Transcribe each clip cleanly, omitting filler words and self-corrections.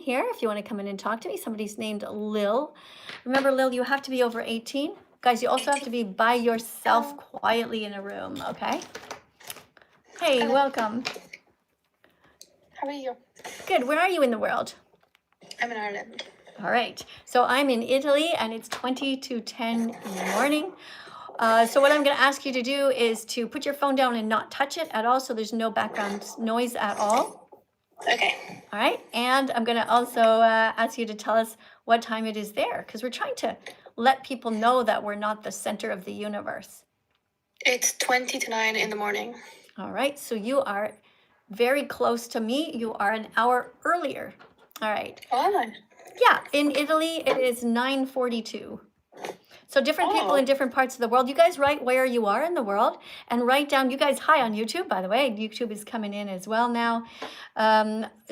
here if you want to come in and talk to me. Somebody's named Lil. Remember, Lil, you have to be over 18. Guys, you also have to be by yourself quietly in a room, okay? Hey, welcome. How are you? Good. Where are you in the world? I'm in Ireland. All right. So I'm in Italy, and it's 20 to 10 in the morning. So what I'm going to ask you to do is to put your phone down and not touch it at all, so there's no background noise at all. Okay. All right. And I'm going to also ask you to tell us what time it is there, because we're trying to let people know that we're not the center of the universe. It's 20 to 9 in the morning. All right. So you are very close to me. You are an hour earlier. All right. Oh. Yeah. In Italy, it is 9:42. So different people in different parts of the world. You guys write where you are in the world and write down. You guys, hi on YouTube, by the way. YouTube is coming in as well now.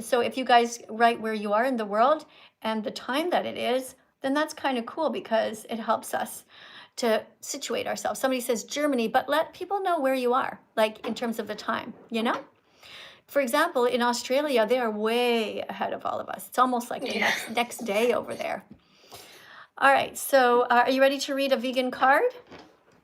So if you guys write where you are in the world and the time that it is, then that's kind of cool because it helps us to situate ourselves. Somebody says Germany, but let people know where you are, like in terms of the time, you know? For example, in Australia, they are way ahead of all of us. It's almost like the next day over there. All right, so are you ready to read a vegan card?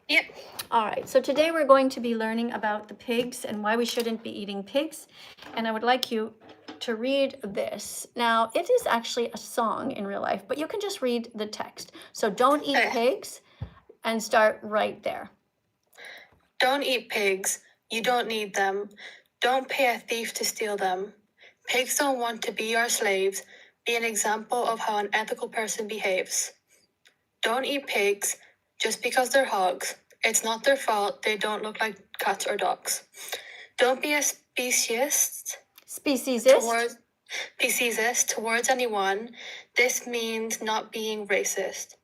Yep. All right, so today we're going to be learning about the pigs and why we shouldn't be eating pigs. And I would like you to read this. Now, it is actually a song in real life, but you can just read the text. So don't eat pigs and start right there. Don't eat pigs. You don't need them. Don't pay a thief to steal them. Pigs don't want to be your slaves. Be an example of how an ethical person behaves. Don't eat pigs just because they're hogs. It's not their fault they don't look like cats or dogs. Don't be a speciesist towards anyone. This means not being racist.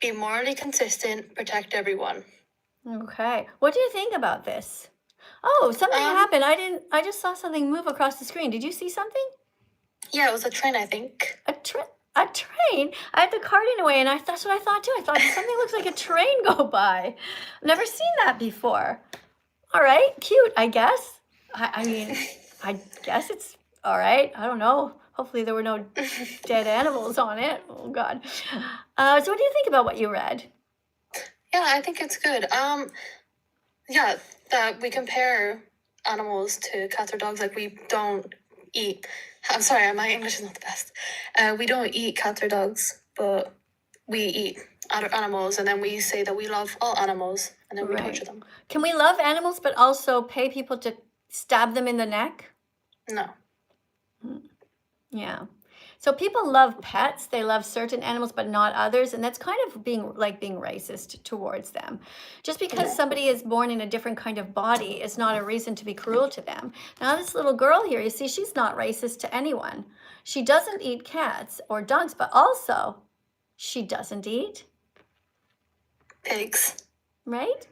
Be morally consistent, protect everyone. Okay. What do you think about this? Oh, something happened. I just saw something move across the screen. Did you see something? Yeah, it was a train, I think. A train? I had the card in a way, and that's what I thought too. I thought something looks like a train go by. I've never seen that before. All right, cute, I guess. I mean, I guess it's all right. I don't know. Hopefully there were no dead animals on it. Oh God. So what do you think about what you read? Yeah, I think it's good. Yeah, that we compare animals to cats or dogs. Like we don't eat. I'm sorry, my English is not the best. We don't eat cats or dogs, but we eat other animals, and then we say that we love all animals, and then we torture them. Can we love animals but also pay people to stab them in the neck? No. Yeah. So people love pets, they love certain animals but not others, and that's kind of being racist towards them. Just because somebody is born in a different kind of body is not a reason to be cruel to them. Now this little girl here, you see, she's not racist to anyone. She doesn't eat cats or dogs, but also she doesn't eat pigs. Right?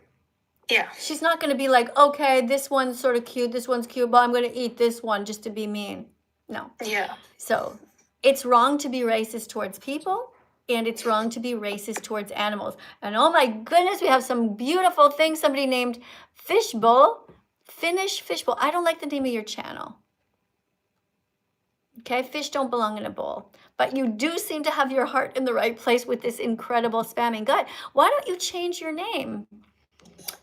Yeah. She's not going to be like, okay, this one's sort of cute, this one's cute, but I'm going to eat this one just to be mean. No. Yeah. So it's wrong to be racist towards people, and it's wrong to be racist towards animals. And oh my goodness, we have some beautiful things. Somebody named Fishbowl, Finnish Fishbowl. I don't like the name of your channel. Okay, fish don't belong in a bowl. But you do seem to have your heart in the right place with this incredible spamming. God, why don't you change your name?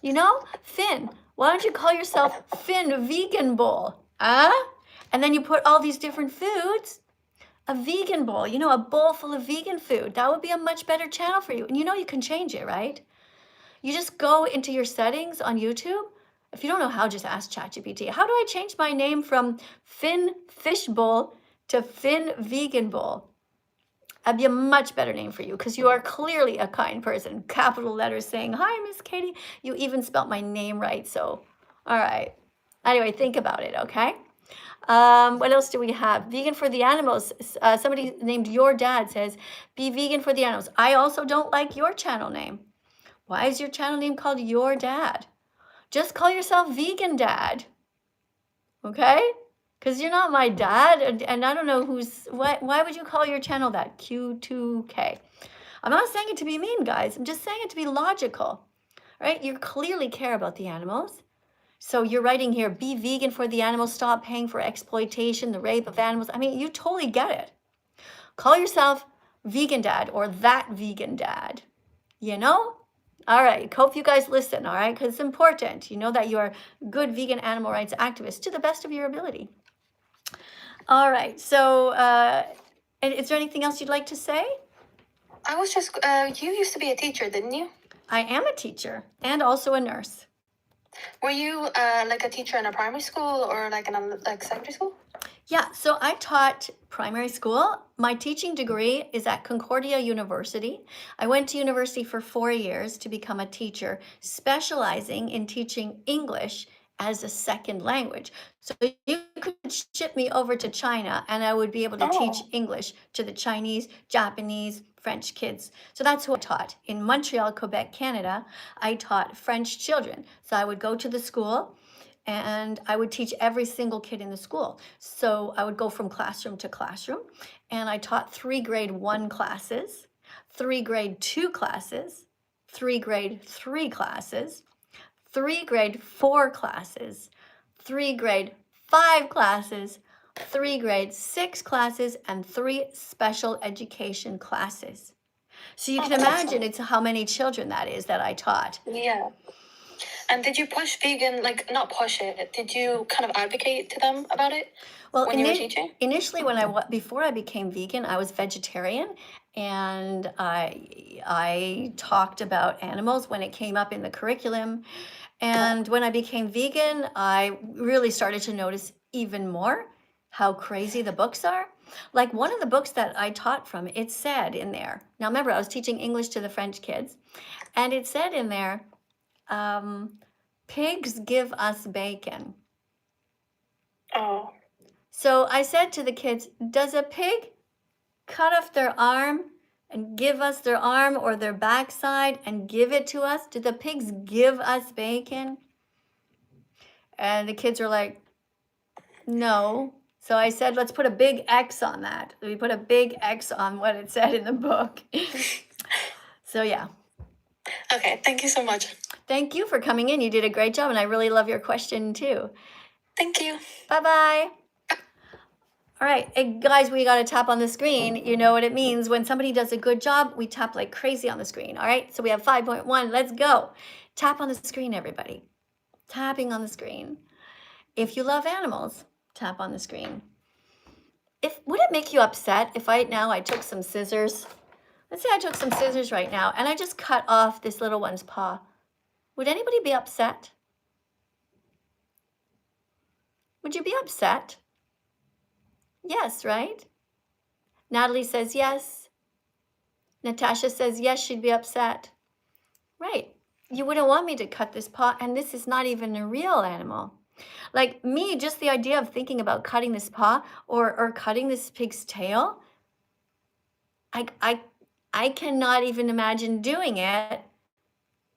You know, Finn, why don't you call yourself Finn Vegan Bowl? And then you put all these different foods. A vegan bowl, you know, a bowl full of vegan food. That would be a much better channel for you. And you know you can change it, right? You just go into your settings on YouTube. If you don't know how, just ask ChatGPT. How do I change my name from Finn Fish Bowl to Finn Vegan Bowl? That'd be a much better name for you because you are clearly a kind person. Capital letters saying, hi, Miss Katie. You even spelt my name right. So, all right. Anyway, think about it, okay? What else do we have? Vegan for the animals. Somebody named Your Dad says, be vegan for the animals. I also don't like your channel name. Why is your channel name called Your Dad? Just call yourself Vegan Dad. Okay? Because you're not my dad, and I don't know why would you call your channel that? Q2K. I'm not saying it to be mean, guys. I'm just saying it to be logical. Right? You clearly care about the animals. So you're writing here, be vegan for the animals, stop paying for exploitation, the rape of animals. I mean, you totally get it. Call yourself vegan dad or that vegan dad, you know? All right, hope you guys listen, all right? Because it's important. You know that you are good vegan animal rights activists to the best of your ability. All right, so and is there anything else you'd like to say? I was just, you used to be a teacher, didn't you? I am a teacher and also a nurse. Were you like a teacher in a primary school or like in a secondary school? Yeah, so I taught primary school. My teaching degree is at Concordia University. I went to university for 4 years to become a teacher, specializing in teaching English as a second language. So you could ship me over to China and I would be able to teach English to the Chinese, Japanese, French kids. So that's who I taught. In Montreal, Quebec, Canada, I taught French children. So I would go to the school and I would teach every single kid in the school. So I would go from classroom to classroom, and I taught 3 grade 1 classes, 3 grade 2 classes, 3 grade 3 classes, 3 grade 4 classes, 3 grade 5 classes, 3 grade 6 classes, and 3 special education classes. So you can imagine it's how many children that is that I taught. Yeah. And did you push vegan, like not push it, did you kind of advocate to them about it when you were teaching? Initially, before I became vegan, I was vegetarian, and I talked about animals when it came up in the curriculum. And when I became vegan, I really started to notice even more how crazy the books are. Like one of the books that I taught from, it said in there, now remember, I was teaching English to the French kids, and it said in there, pigs give us bacon. Oh. So I said to the kids, does a pig cut off their arm and give us their arm or their backside and give it to us? Do the pigs give us bacon? And the kids are like, no. So I said, let's put a big X on that. We put a big X on what it said in the book. So yeah. Okay, thank you so much. Thank you for coming in. You did a great job, and I really love your question too. Thank you. Bye-bye. All right, hey, guys, we got to tap on the screen. You know what it means. When somebody does a good job, we tap like crazy on the screen. All right, so we have 5.1. Let's go. Tap on the screen, everybody. Tapping on the screen. If you love animals, tap on the screen. Would it make you upset if I took some scissors? Let's say I took some scissors right now and I just cut off this little one's paw. Would anybody be upset? Would you be upset? Yes, right? Natalie says yes. Natasha says yes, she'd be upset. Right. You wouldn't want me to cut this paw, and this is not even a real animal. Like me, just the idea of thinking about cutting this paw or cutting this pig's tail, I cannot even imagine doing it.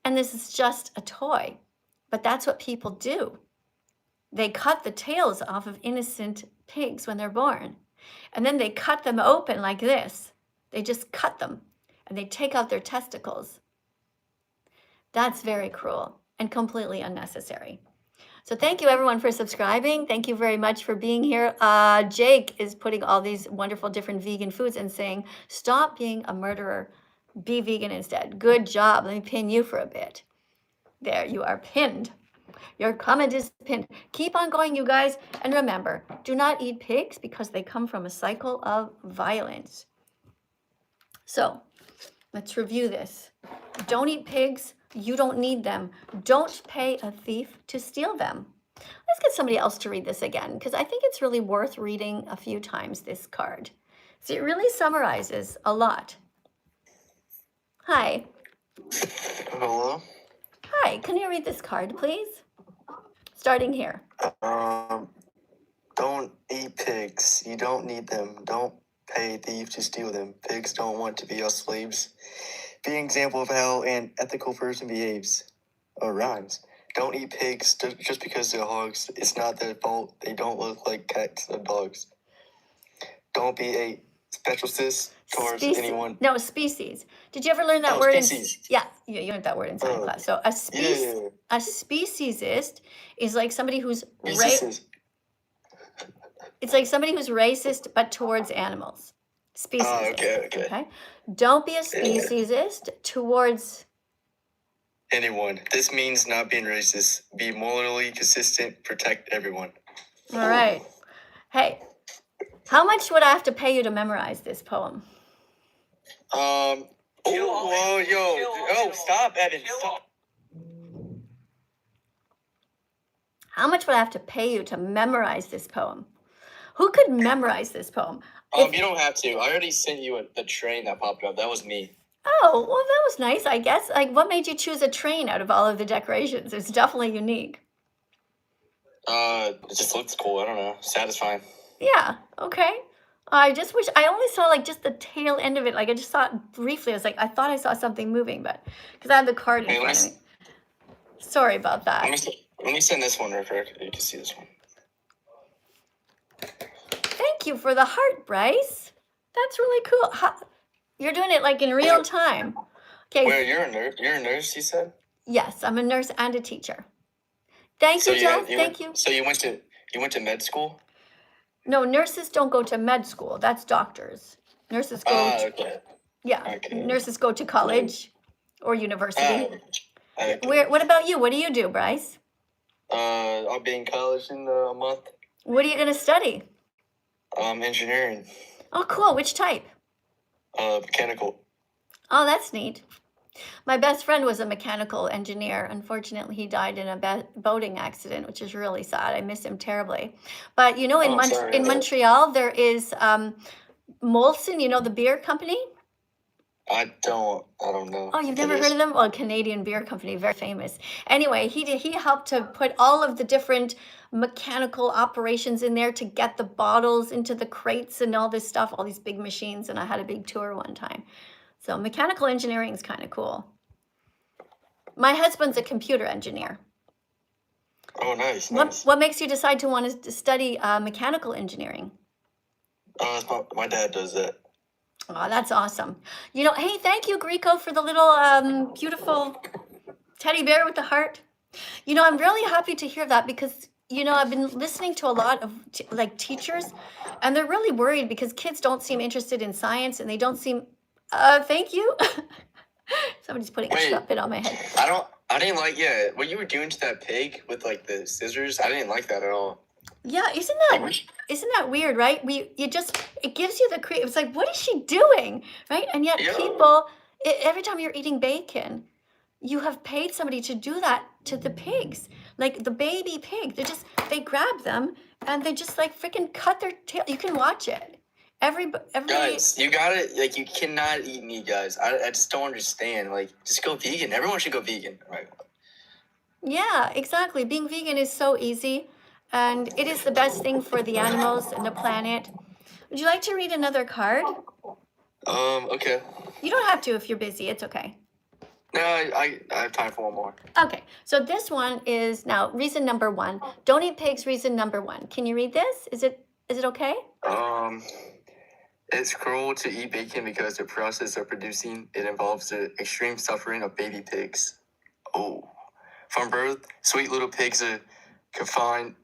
And this is just a toy. But that's what people do. They cut the tails off of innocent pigs when they're born. And then they cut them open like this. They just cut them and they take out their testicles. That's very cruel and completely unnecessary. So thank you everyone for subscribing. Thank you very much for being here. Jake is putting all these wonderful different vegan foods and saying, stop being a murderer, be vegan instead. Good job. Let me pin you for a bit. There, you are pinned. Your comment is pinned. Keep on going, you guys. And remember, do not eat pigs because they come from a cycle of violence. So let's review this. Don't eat pigs. You don't need them. Don't pay a thief to steal them. Let's get somebody else to read this again, because I think it's really worth reading a few times, this card. So it really summarizes a lot. Hi. Hello? Hi, can you read this card, please? Starting here. Don't eat pigs. You don't need them. Don't pay a thief to steal them. Pigs don't want to be your slaves. Be an example of how an ethical person behaves. Or rhymes. Don't eat pigs just because they're hogs. It's not their fault. They don't look like cats or dogs. Don't be a specialist towards anyone. No, species. Did you ever learn that word? Species. You learned that word in science class. So a speciesist is like somebody who's it's like somebody who's racist but towards animals. Speciesist. Okay. Don't be a speciesist towards. Anyone. This means not being racist. Be morally consistent. Protect everyone. All right. Hey, how much would I have to pay you to memorize this poem? Stop, Evan. Stop. How much would I have to pay you to memorize this poem? Who could memorize this poem? You don't have to. I already sent you the train that popped up. That was me. Oh, well, that was nice, I guess. Like, what made you choose a train out of all of the decorations? It's definitely unique. It just looks cool. I don't know. Satisfying. Yeah, okay. I just wish I only saw like just the tail end of it. Like I just saw it briefly. I was like, I thought I saw something moving, but because I had the card in front of me. Sorry about that. Let me send this one real quick. You can see this one. Thank you for the heart, Bryce. That's really cool. You're doing it like in real time. Okay. Wait, you're a nurse? You're a nurse, you said? Yes, I'm a nurse and a teacher. Thank you, Jeff. Thank you. So you went to med school? No, nurses don't go to med school. That's doctors. Nurses go okay. Yeah. Okay. Nurses go to college or university. Okay. What about you? What do you do, Bryce? I'll be in college in a month. What are you going to study? Engineering. Oh, cool. Which type? Mechanical. Oh, that's neat. My best friend was a mechanical engineer. Unfortunately, he died in a boating accident, which is really sad. I miss him terribly. But you know, in Montreal, there is Molson. You know the beer company. I don't know. Oh, you've never heard of them? Well, Canadian beer company, very famous. Anyway, he helped to put all of the different mechanical operations in there to get the bottles into the crates and all this stuff, all these big machines. And I had a big tour one time. So mechanical engineering is kind of cool. My husband's a computer engineer. Oh, nice. What makes you decide to want to study mechanical engineering? My dad does that. Oh, that's awesome. You know, hey, thank you, Greco, for the little beautiful teddy bear with the heart. You know, I'm really happy to hear that because, you know, I've been listening to a lot of teachers, and they're really worried because kids don't seem interested in science, and they don't seem... thank you. Somebody's putting a trumpet on my head. I didn't like, what you were doing to that pig with like the scissors. I didn't like that at all. Yeah, isn't that weird, right? It gives you the it's like, what is she doing, right? And yet people, every time you're eating bacon, you have paid somebody to do that to the pigs, like the baby pig. They grab them and they just like freaking cut their tail. You can watch it. Every guys, you gotta you cannot eat meat, guys. I just don't understand. Like, just go vegan. Everyone should go vegan, right? Yeah, exactly. Being vegan is so easy. And it is the best thing for the animals and the planet. Would you like to read another card? Okay. You don't have to if you're busy. It's okay. No, I have time for one more. Okay. So this one is now reason number 1. Don't eat pigs, reason number 1. Can you read this? Is it okay? It's cruel to eat bacon because the process of producing it involves the extreme suffering of baby pigs. Oh. From birth, sweet little pigs are confined...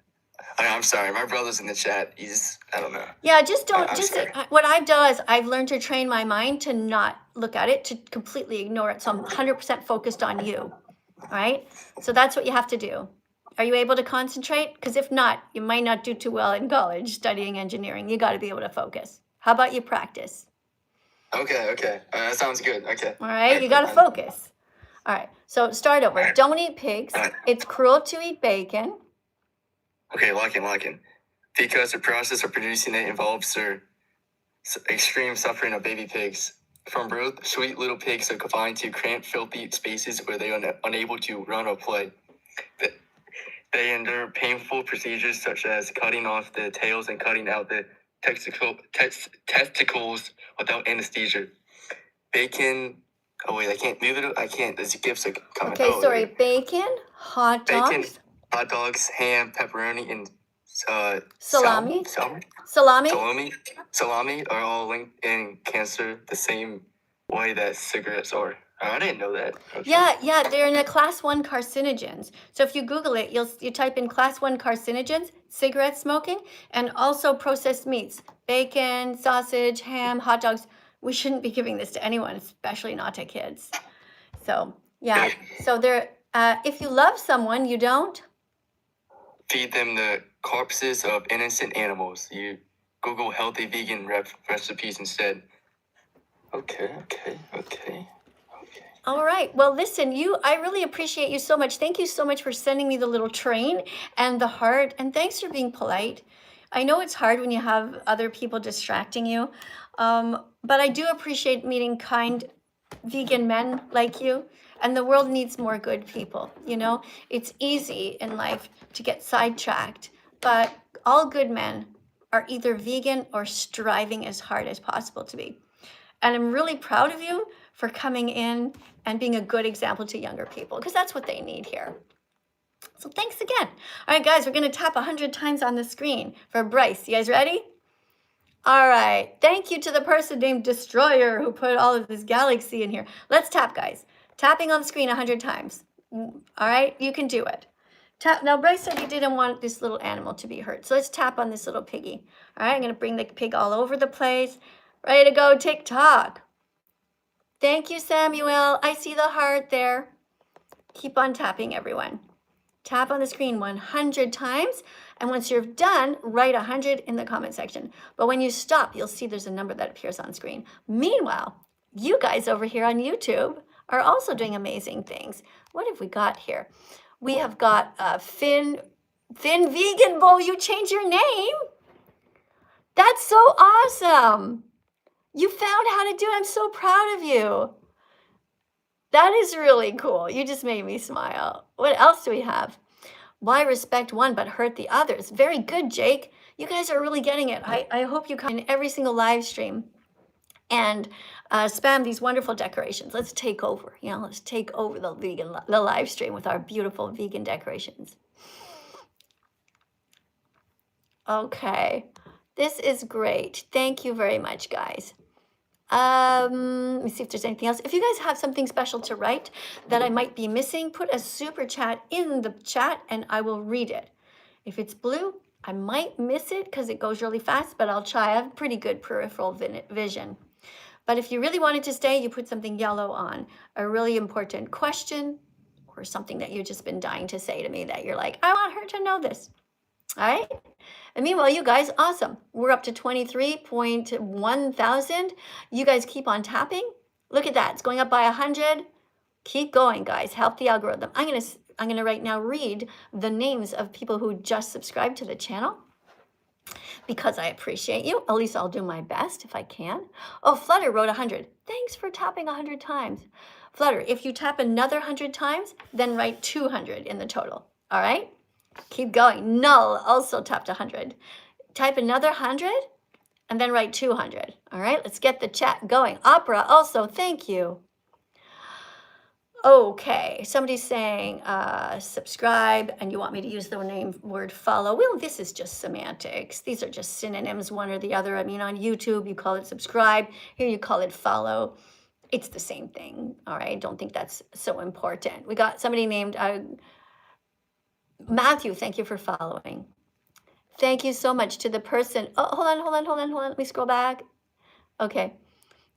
I'm sorry, my brother's in the chat. I don't know. Yeah, what I've done is I've learned to train my mind to not look at it, to completely ignore it. So I'm 100% focused on you. All right? So that's what you have to do. Are you able to concentrate? Because if not, you might not do too well in college studying engineering. You got to be able to focus. How about you practice? Okay. That sounds good. Okay. All right, you got to focus. All right, so start over. Don't eat pigs. It's cruel to eat bacon. Okay, lock in. Because the process of producing it involves the extreme suffering of baby pigs. From birth, sweet little pigs are confined to cramped, filthy spaces where they are unable to run or play. They endure painful procedures such as cutting off the tails and cutting out the testicles without anesthesia. Bacon... Oh, wait, I can't. There's gifts are coming. Okay, sorry. Bacon, hot dogs, ham, pepperoni, and salami. Salami are all linked in cancer the same way that cigarettes are. I didn't know that. Okay. Yeah, they're in a class 1 carcinogens. So if you Google it, you type in class 1 carcinogens, cigarette smoking, and also processed meats, bacon, sausage, ham, hot dogs. We shouldn't be giving this to anyone, especially not to kids. So yeah, so they're, if you love someone, you don't. Feed them the corpses of innocent animals. You Google healthy vegan recipes instead. Okay. All right. Well, listen, I really appreciate you so much. Thank you so much for sending me the little train and the heart. And thanks for being polite. I know it's hard when you have other people distracting you. But I do appreciate meeting kind vegan men like you. And the world needs more good people. You know, it's easy in life to get sidetracked, but all good men are either vegan or striving as hard as possible to be. And I'm really proud of you for coming in and being a good example to younger people, because that's what they need here. So thanks again. All right, guys, we're going to tap 100 times on the screen for Bryce. You guys ready? All right. Thank you to the person named Destroyer who put all of this galaxy in here. Let's tap, guys. Tapping on the screen 100 times. All right, you can do it. Tap. Now, Bryce said he didn't want this little animal to be hurt. So let's tap on this little piggy. All right, I'm going to bring the pig all over the place. Ready to go, TikTok. Thank you, Samuel. I see the heart there. Keep on tapping, everyone. Tap on the screen 100 times. And once you're done, write 100 in the comment section. But when you stop, you'll see there's a number that appears on screen. Meanwhile, you guys over here on YouTube are also doing amazing things. What have we got here? We have got Finn Vegan Bowl. You changed your name? That's so awesome. You found how to do it. I'm so proud of you. That is really cool. You just made me smile. What else do we have? Why respect one but hurt the others? Very good, Jake. You guys are really getting it. I hope you come in every single live stream and spam these wonderful decorations. Let's take over. Let's take over the live stream with our beautiful vegan decorations. Okay. This is great. Thank you very much, guys. Let me see if there's anything else. If you guys have something special to write that I might be missing, put a super chat in the chat and I will read it. If it's blue, I might miss it because it goes really fast, but I'll try. I have pretty good peripheral vision. But if you really wanted to stay, you put something yellow on. A really important question or something that you've just been dying to say to me that you're like, I want her to know this. All right? And meanwhile, you guys, awesome. We're up to 23.1 thousand. You guys keep on tapping. Look at that. It's going up by 100. Keep going, guys. Help the algorithm. I'm gonna right now read the names of people who just subscribed to the channel because I appreciate you. At least I'll do my best if I can. Oh, Flutter wrote 100. Thanks for tapping 100 times. Flutter, if you tap another 100 times, then write 200 in the total. All right? Keep going. Null also tapped 100. Type another 100 and then write 200. All right, let's get the chat going. Opera also, thank you. Okay, somebody's saying subscribe and you want me to use the word follow. Well, this is just semantics. These are just synonyms, one or the other. I mean, on YouTube, you call it subscribe. Here you call it follow. It's the same thing. All right, don't think that's so important. We got somebody named Matthew, thank you for following. Thank you so much to the person. Oh, hold on. Let me scroll back. Okay.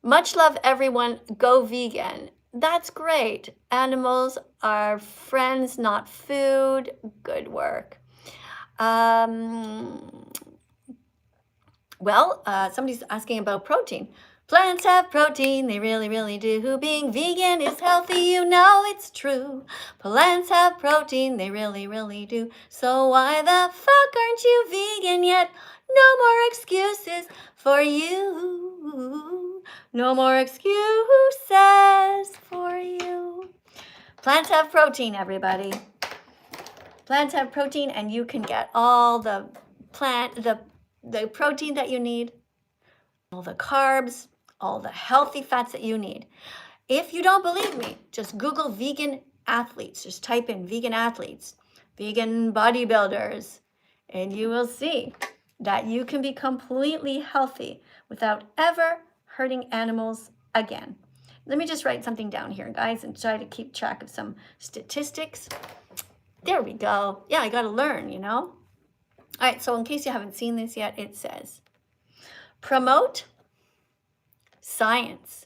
Much love, everyone. Go vegan. That's great. Animals are friends, not food. Good work. Somebody's asking about protein. Plants have protein, they really, really do. Being vegan is healthy, you know it's true. Plants have protein, they really, really do. So why the fuck aren't you vegan yet? No more excuses for you. No more excuses for you. Plants have protein, everybody. Plants have protein, and you can get all the protein that you need, all the carbs, all the healthy fats that you need. If you don't believe me, just Google vegan athletes. Just type in vegan athletes, vegan bodybuilders, and you will see that you can be completely healthy without ever hurting animals again. Let me just write something down here, guys, and try to keep track of some statistics. There we go. Yeah, I got to learn, you know? All right, so in case you haven't seen this yet, it says, promote science.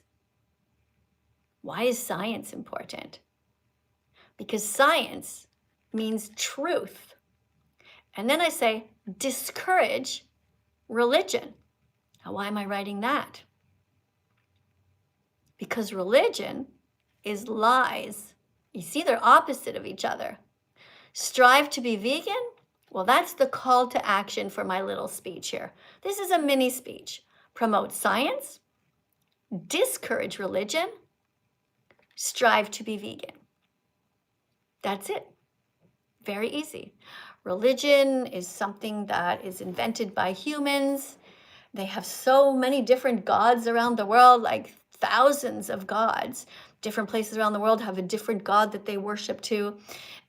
Why is science important? Because science means truth. And then I say, discourage religion. Now, why am I writing that? Because religion is lies. You see, they're opposite of each other. Strive to be vegan? Well, that's the call to action for my little speech here. This is a mini speech. Promote science, discourage religion, strive to be vegan. That's it. Very easy. Religion is something that is invented by humans. They have so many different gods around the world, like thousands of gods. Different places around the world have a different god that they worship to.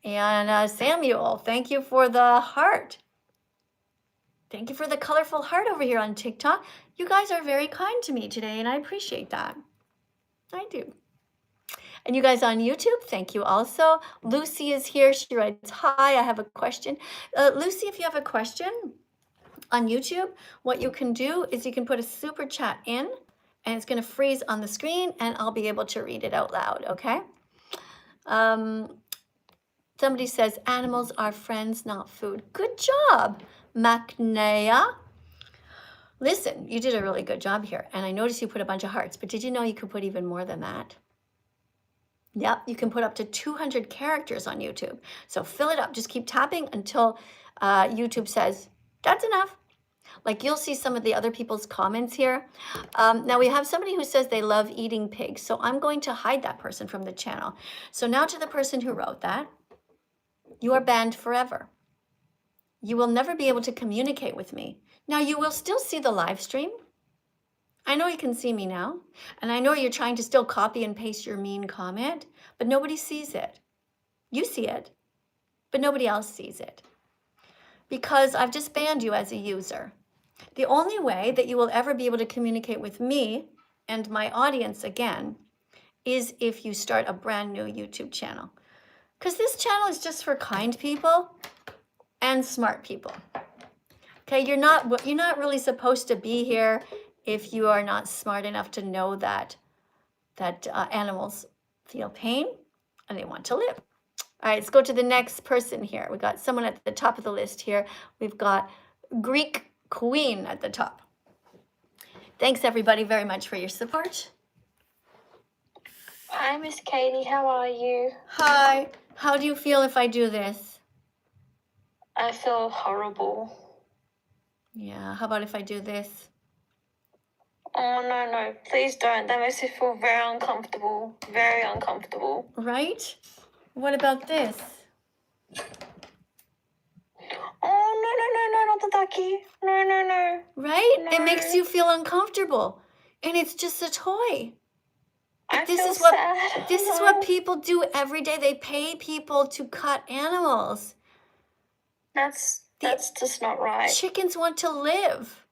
And Samuel, thank you for the heart. Thank you for the colorful heart over here on TikTok. You guys are very kind to me today, and I appreciate that. I do. And you guys on YouTube, thank you also. Lucy is here. She writes, hi, I have a question. Lucy, if you have a question on YouTube, what you can do is you can put a super chat in, and it's going to freeze on the screen, and I'll be able to read it out loud, okay? Somebody says, animals are friends, not food. Good job, Macnea. Listen, you did a really good job here, and I noticed you put a bunch of hearts, but did you know you could put even more than that? Yep, you can put up to 200 characters on YouTube. So fill it up. Just keep tapping until YouTube says, that's enough. Like you'll see some of the other people's comments here. Now we have somebody who says they love eating pigs. So I'm going to hide that person from the channel. So now to the person who wrote that, you are banned forever. You will never be able to communicate with me. Now you will still see the live stream. I know you can see me now, and I know you're trying to still copy and paste your mean comment, but nobody sees it. You see it, but nobody else sees it. Because I've just banned you as a user. The only way that you will ever be able to communicate with me and my audience again is if you start a brand new YouTube channel. Because this channel is just for kind people and smart people. Okay, you're not really supposed to be here if you are not smart enough to know that animals feel pain and they want to live. All right, let's go to the next person here. We got someone at the top of the list here. We've got Greek Queen at the top. Thanks everybody very much for your support. Hi, Miss Katie. How are you? Hi. How do you feel if I do this? I feel horrible. Yeah, how about if I do this? Oh, no. Please don't. That makes me feel very uncomfortable. Very uncomfortable. Right? What about this? Oh, no, not the ducky. No. Right? No. It makes you feel uncomfortable. And it's just a toy. This is what people do every day. They pay people to cut animals. That's just not right. Chickens want to live.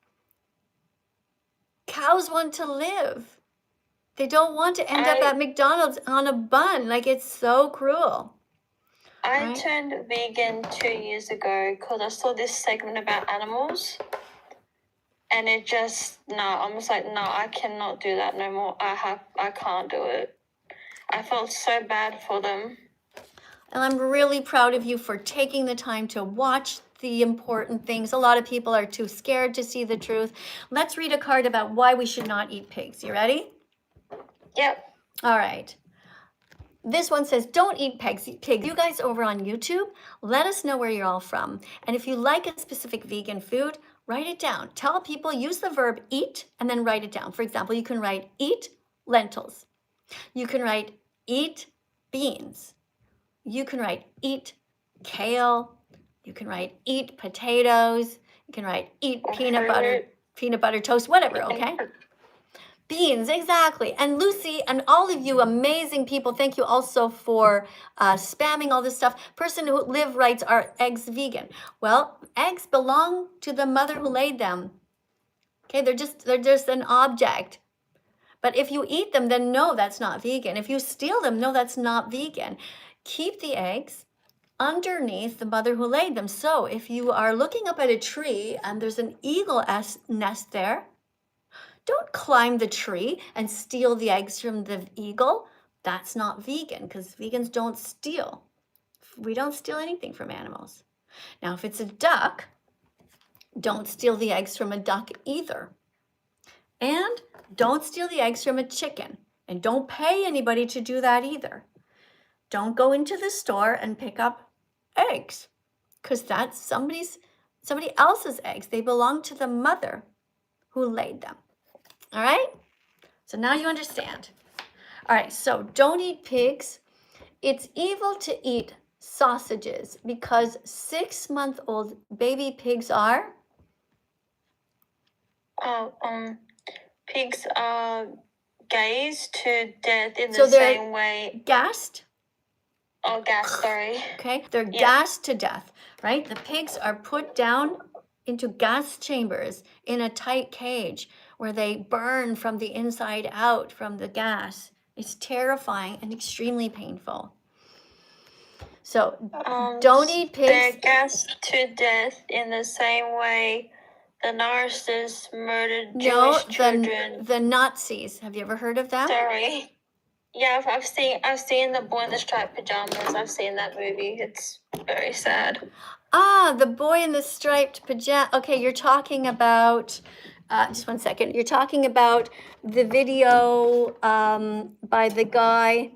Cows want to live. They don't want to end up at McDonald's on a bun. Like, it's so cruel. I turned vegan 2 years ago because I saw this segment about animals. And it just, I'm just like, no, I cannot do that no more. I can't do it. I felt so bad for them. And I'm really proud of you for taking the time to watch the important things. A lot of people are too scared to see the truth. Let's read a card about why we should not eat pigs. You ready? Yep. All right. This one says, don't eat pigs. You guys over on YouTube, let us know where you're all from. And if you like a specific vegan food, write it down. Tell people, use the verb eat, and then write it down. For example, you can write eat lentils. You can write eat beans. You can write eat kale. You can write eat potatoes. You can write eat peanut butter toast, whatever, okay? Beans, exactly. And Lucy and all of you amazing people, thank you also for spamming all this stuff. Person who live writes, are eggs vegan? Well, eggs belong to the mother who laid them. Okay, they're just an object. But if you eat them, then no, that's not vegan. If you steal them, no, that's not vegan. Keep the eggs underneath the mother who laid them. So if you are looking up at a tree and there's an eagle nest there, don't climb the tree and steal the eggs from the eagle. That's not vegan, because vegans don't steal. We don't steal anything from animals. Now, if it's a duck, don't steal the eggs from a duck either. And don't steal the eggs from a chicken. And don't pay anybody to do that either. Don't go into the store and pick up eggs, because that's somebody else's eggs. They belong to the mother who laid them. All right? So now you understand. All right, so don't eat pigs. It's evil to eat sausages because 6-month-old baby pigs are? Pigs are gassed to death in So the they're same way. Gassed? Oh, gas, sorry. Okay, they're Yeah. gassed to death, right? The pigs are put down into gas chambers in a tight cage where they burn from the inside out from the gas. It's terrifying and extremely painful. So don't eat They're pigs. gassed to death in the same way the Nazis murdered No, Jewish children. the Nazis. Have you ever heard of them? Sorry. Yeah, I've seen the boy in the striped pajamas. I've seen that movie. It's very sad. Ah, the boy in the striped pajama. Okay, you're talking about, just one second. You're talking about the video by the guy.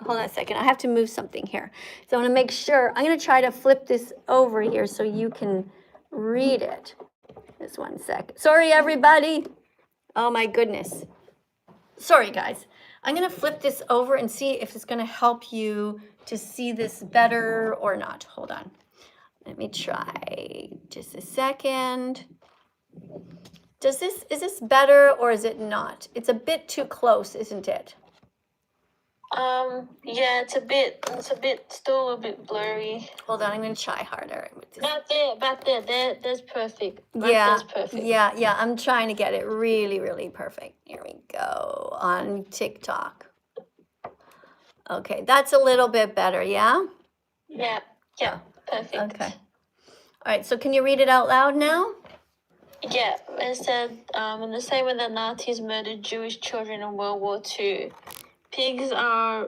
Hold on a second. I have to move something here. So I want to make sure. I'm going to try to flip this over here so you can read it. Just one sec. Sorry, everybody. Oh, my goodness. Sorry, guys. I'm going to flip this over and see if it's going to help you to see this better or not. Hold on. Let me try just a second. Is this better or is it not? It's a bit too close, isn't it? Yeah, it's a bit still a little bit blurry. Hold on, I'm going to try harder with this. Back there, that's perfect. Yeah, That's perfect. yeah, I'm trying to get it really, really perfect. Here we go, on TikTok. Okay, that's a little bit better, yeah? Yeah, perfect. Okay. All right, so can you read it out loud now? Yeah, it said, in the same way that Nazis murdered Jewish children in World War II, pigs are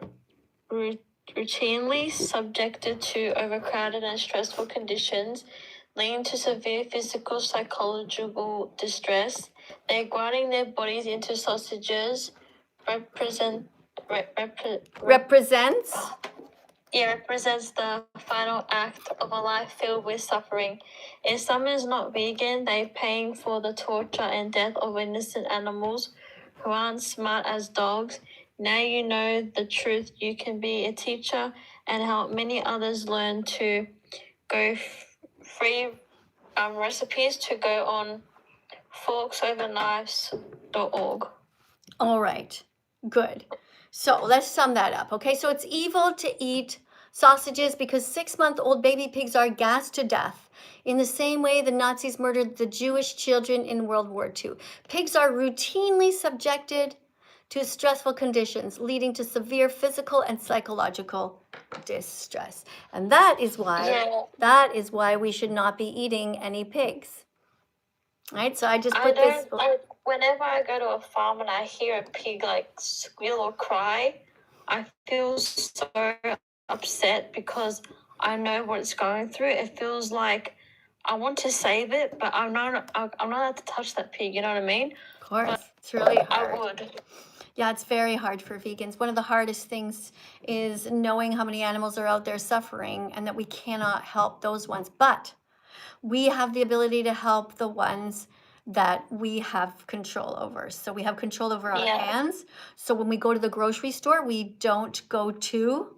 routinely subjected to overcrowded and stressful conditions, leading to severe physical, psychological distress. They're grinding their bodies into sausages, represents the final act of a life filled with suffering. If someone is not vegan, they're paying for the torture and death of innocent animals who aren't smart as dogs. Now you know the truth. You can be a teacher and help many others learn to go free recipes to go on forksoverknives.org. All right, good. So let's sum that up, okay? So it's evil to eat sausages because 6-month-old baby pigs are gassed to death in the same way the Nazis murdered the Jewish children in World War II. Pigs are routinely subjected to stressful conditions, leading to severe physical and psychological distress. And that is why we should not be eating any pigs. All right, so I just put this. Whenever I go to a farm and I hear a pig like squeal or cry, I feel so upset because I know what it's going through. It feels like I want to save it, but I'm not allowed to touch that pig. You know what I mean? Of course, it's really hard. I would. Yeah, it's very hard for vegans. One of the hardest things is knowing how many animals are out there suffering and that we cannot help those ones. But we have the ability to help the ones that we have control over. So we have control over our hands. So when we go to the grocery store, we don't go to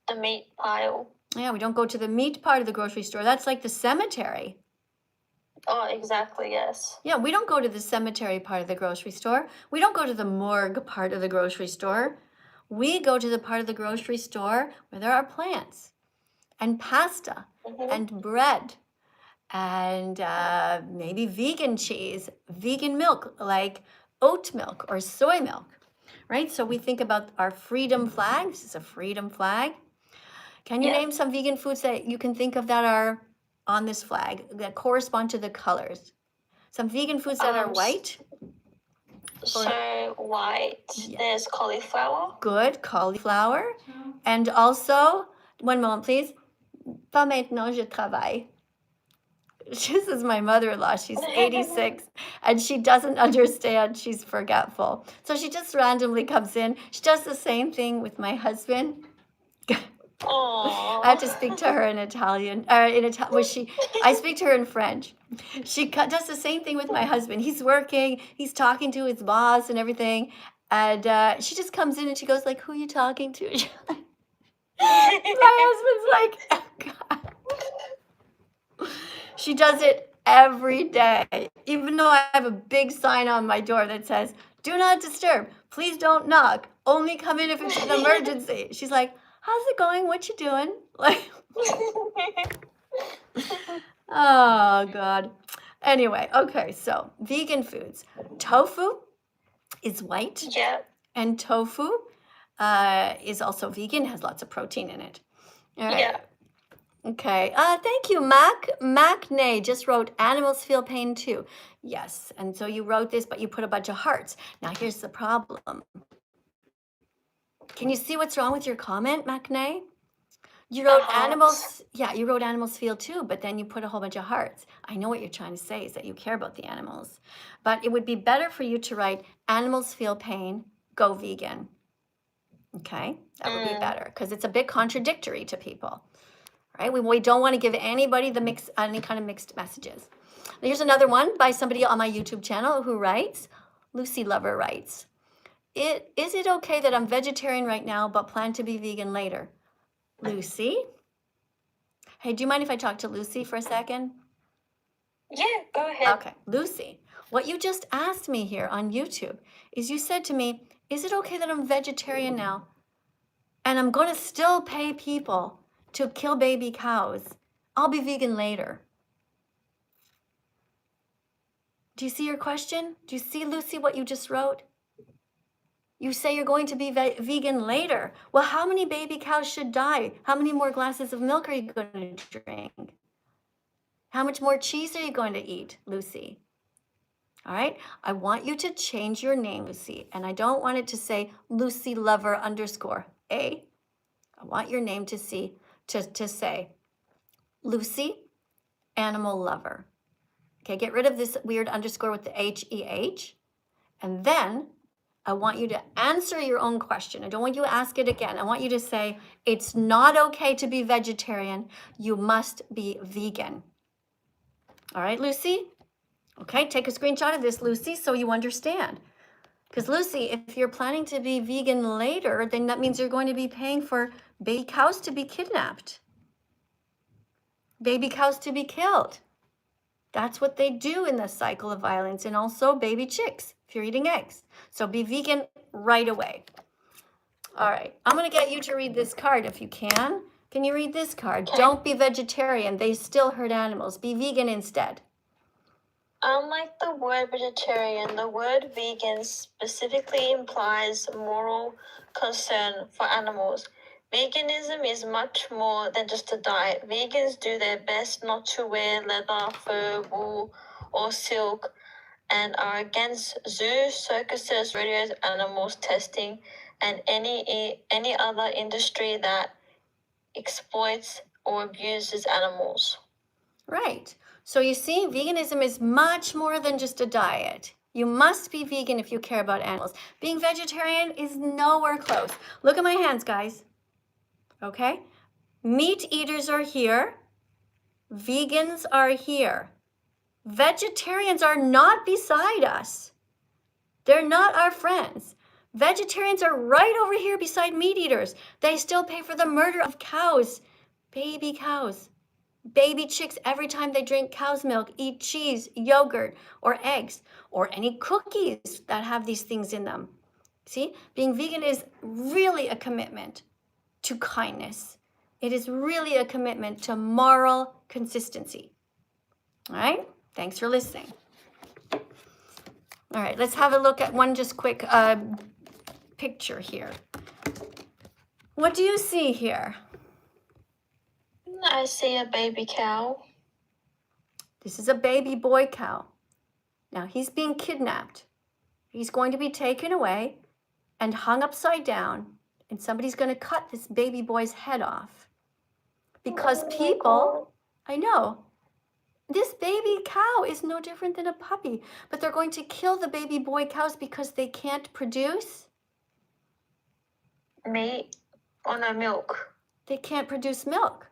the meat aisle. Yeah, we don't go to the meat part of the grocery store. That's like the cemetery. Oh, exactly, yes. Yeah, we don't go to the cemetery part of the grocery store. We don't go to the morgue part of the grocery store. We go to the part of the grocery store where there are plants and pasta and bread and maybe vegan cheese, vegan milk, like oat milk or soy milk, right? So we think about our freedom flag. This is a freedom flag. Can you name some vegan foods that you can think of that are on this flag that correspond to the colors? Some vegan foods that are white. So white. Yeah. There's cauliflower. Good, cauliflower. And also, one moment, please. Pas maintenant, je travaille. This is my mother-in-law. She's 86 and she doesn't understand. She's forgetful. So she just randomly comes in. She does the same thing with my husband. Aww. I have to speak to her in Italian. I speak to her in French. She does the same thing with my husband. He's working. He's talking to his boss and everything. And she just comes in and she goes like, "Who are you talking to?" My husband's like, "Oh, God." She does it every day, even though I have a big sign on my door that says, "Do not disturb. Please don't knock. Only come in if it's an emergency." She's like, "How's it going? What you doing?" Like, oh, God. Anyway, okay, so vegan foods. Tofu is white. Yeah. And tofu is also vegan, has lots of protein in it. All right. Yeah. Okay. Thank you, Macnay just wrote, "Animals feel pain too." Yes. And so you wrote this, but you put a bunch of hearts. Now here's the problem. Can you see what's wrong with your comment, Macnay? You wrote animals. Yeah, you wrote animals feel too, but then you put a whole bunch of hearts. I know what you're trying to say is that you care about the animals, but it would be better for you to write animals feel pain, go vegan. Okay, that would be better because it's a bit contradictory to people. Right? We don't want to give anybody any kind of mixed messages. Here's another one by somebody on my YouTube channel who writes, Lucy Lover writes, "Is it okay that I'm vegetarian right now but plan to be vegan later?" Lucy? Hey, do you mind if I talk to Lucy for a second? Yeah, go ahead. Okay, Lucy, what you just asked me here on YouTube is you said to me, "Is it okay that I'm vegetarian now and I'm going to still pay people to kill baby cows? I'll be vegan later." Do you see your question? Do you see, Lucy, what you just wrote? You say you're going to be vegan later. Well, how many baby cows should die? How many more glasses of milk are you going to drink? How much more cheese are you going to eat, Lucy? All right, I want you to change your name, Lucy, and I don't want it to say Lucy Lover _ A. I want your name to say Lucy Animal Lover. Okay, get rid of this weird underscore with the HEH. And then I want you to answer your own question. I don't want you to ask it again. I want you to say, "It's not okay to be vegetarian. You must be vegan." All right, Lucy? Okay, take a screenshot of this, Lucy, so you understand. Because, Lucy, if you're planning to be vegan later, then that means you're going to be paying for baby cows to be kidnapped, baby cows to be killed. That's what they do in the cycle of violence, and also baby chicks if you're eating eggs. So be vegan right away. All right, I'm going to get you to read this card if you can. Can you read this card? Okay. Don't be vegetarian. They still hurt animals. Be vegan instead. Unlike the word vegetarian, the word vegan specifically implies moral concern for animals. Veganism is much more than just a diet. Vegans do their best not to wear leather, fur, wool, or silk, and are against zoos, circuses, rodeos, animals testing, and any other industry that exploits or abuses animals. Right. So you see, veganism is much more than just a diet. You must be vegan if you care about animals. Being vegetarian is nowhere close. Look at my hands, guys. Okay? Meat eaters are here. Vegans are here. Vegetarians are not beside us. They're not our friends. Vegetarians are right over here beside meat eaters. They still pay for the murder of cows, baby cows, baby chicks every time they drink cow's milk, eat cheese, yogurt, or eggs, or any cookies that have these things in them. See, being vegan is really a commitment to kindness. It is really a commitment to moral consistency. All right? Thanks for listening. All right, let's have a look at one just quick picture here. What do you see here? I see a baby cow. This is a baby boy cow. Now he's being kidnapped. He's going to be taken away and hung upside down, and somebody's going to cut this baby boy's head off. Because people, I know, this baby cow is no different than a puppy, but they're going to kill the baby boy cows because they can't produce Meat or no milk. They can't produce milk.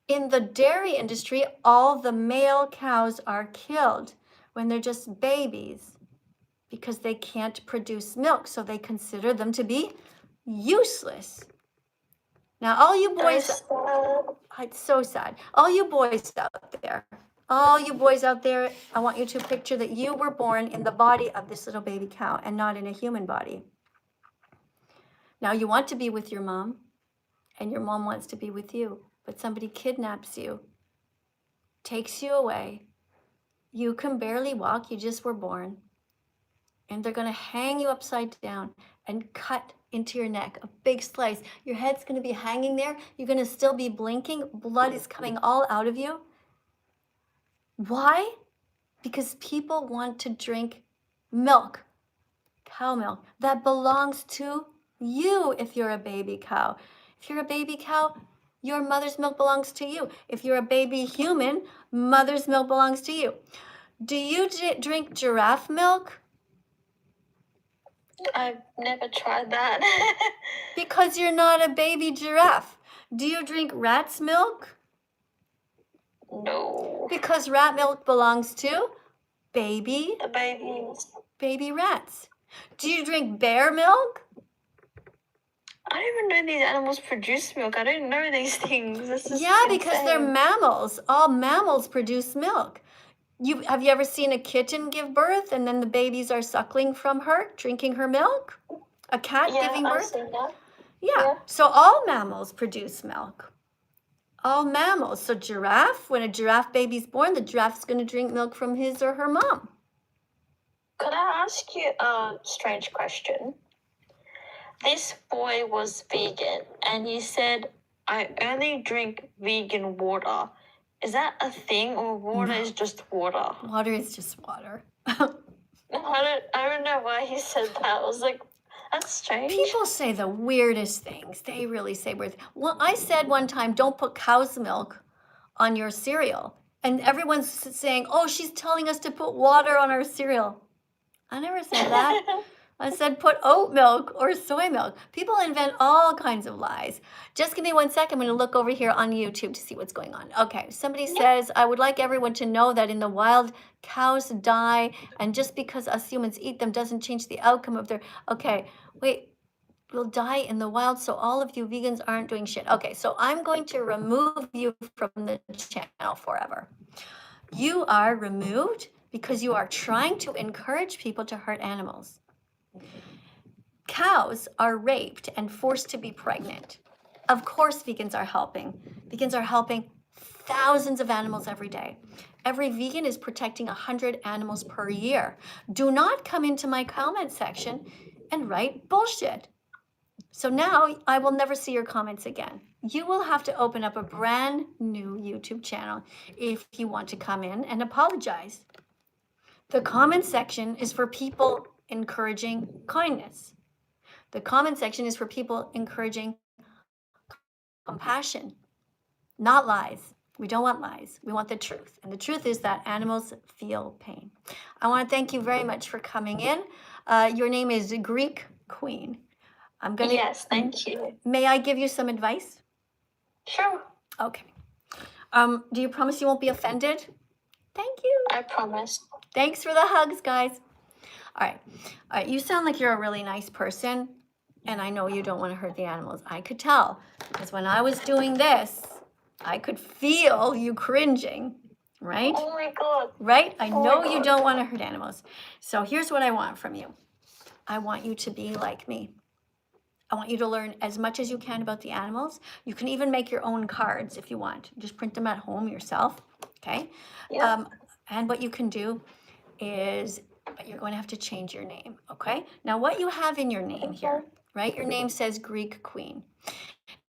In the dairy industry, all the male cows are killed when they're just babies because they can't produce milk, so they consider them to be useless. Now, all you boys, it's so sad. All you boys out there, I want you to picture that you were born in the body of this little baby cow and not in a human body. Now, you want to be with your mom, and your mom wants to be with you, but somebody kidnaps you, takes you away. You can barely walk, you just were born. And they're going to hang you upside down and cut into your neck, a big slice. Your head's going to be hanging there. You're going to still be blinking. Blood is coming all out of you. Why? Because people want to drink milk, cow milk, that belongs to you if you're a baby cow. If you're a baby cow, your mother's milk belongs to you. If you're a baby human, mother's milk belongs to you. Do you drink giraffe milk? I've never tried that. Because you're not a baby giraffe. Do you drink rat's milk? No. Because rat milk belongs to baby The babies. baby rats. Do you drink bear milk? I don't even know these animals produce milk. I don't know these things. This is Yeah, because they're insane. mammals. All mammals produce milk. Have you ever seen a kitten give birth and then the babies are suckling from her, drinking her milk? A cat giving I've birth? seen that. Yeah. Yeah. So all mammals produce milk. All mammals. So giraffe, when a giraffe baby's born, the giraffe's going to drink milk from his or her mom. Could I ask you a strange question? This boy was vegan and he said, I only drink vegan water. Is that a thing, or water is just water? Water is just water. I don't know why he said that. I was like, that's strange. People say the weirdest things. They really say weird things. Well, I said one time, don't put cow's milk on your cereal. And everyone's saying, oh, she's telling us to put water on our cereal. I never said that. I said put oat milk or soy milk. People invent all kinds of lies. Just give me 1 second. I'm going to look over here on YouTube to see what's going on. Okay, somebody says, I would like everyone to know that in the wild, cows die, and just because us humans eat them doesn't change the outcome of their... Okay, wait, we'll die in the wild, so all of you vegans aren't doing shit. Okay, so I'm going to remove you from the channel forever. You are removed because you are trying to encourage people to hurt animals. Cows are raped and forced to be pregnant. Of course, vegans are helping. Vegans are helping thousands of animals every day. Every vegan is protecting 100 animals per year. Do not come into my comment section and write bullshit. So now I will never see your comments again. You will have to open up a brand new YouTube channel if you want to come in and apologize. The comment section is for people encouraging kindness. The comment section is for people encouraging compassion, not lies. We don't want lies. We want the truth. And the truth is that animals feel pain. I want to thank you very much for coming in. Your name is Greek Queen. Yes, thank you. May I give you some advice? Sure. Okay. Do you promise you won't be offended? Thank you. I promise. Thanks for the hugs, guys. All right. You sound like you're a really nice person, and I know you don't want to hurt the animals. I could tell, because when I was doing this, I could feel you cringing, right? Oh my God. Right? I Oh my know you God. don't want to hurt animals. So here's what I want from you. I want you to be like me. I want you to learn as much as you can about the animals. You can even make your own cards if you want. Just print them at home yourself, okay? Yeah. And what you can do is but you're going to have to change your name, okay? Now, what you have in your name here, right? Your name says Greek queen.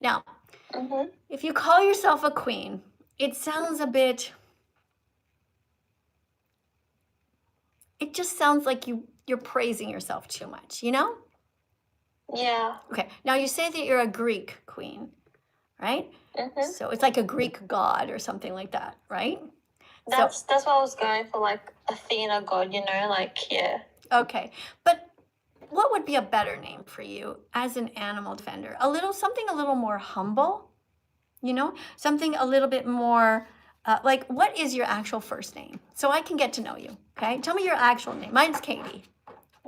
Now, if you call yourself a queen, it sounds a bit, it just sounds like you're praising yourself too much, you know? Yeah. Okay, now you say that you're a Greek queen, right? So it's like a Greek god or something like that, right? That's what I was going for, like Athena god, you know, like, yeah. Okay, but what would be a better name for you as an animal defender? Something a little more humble, you know? Something a little bit more, like, what is your actual first name? So I can get to know you, okay? Tell me your actual name. Mine's Katie.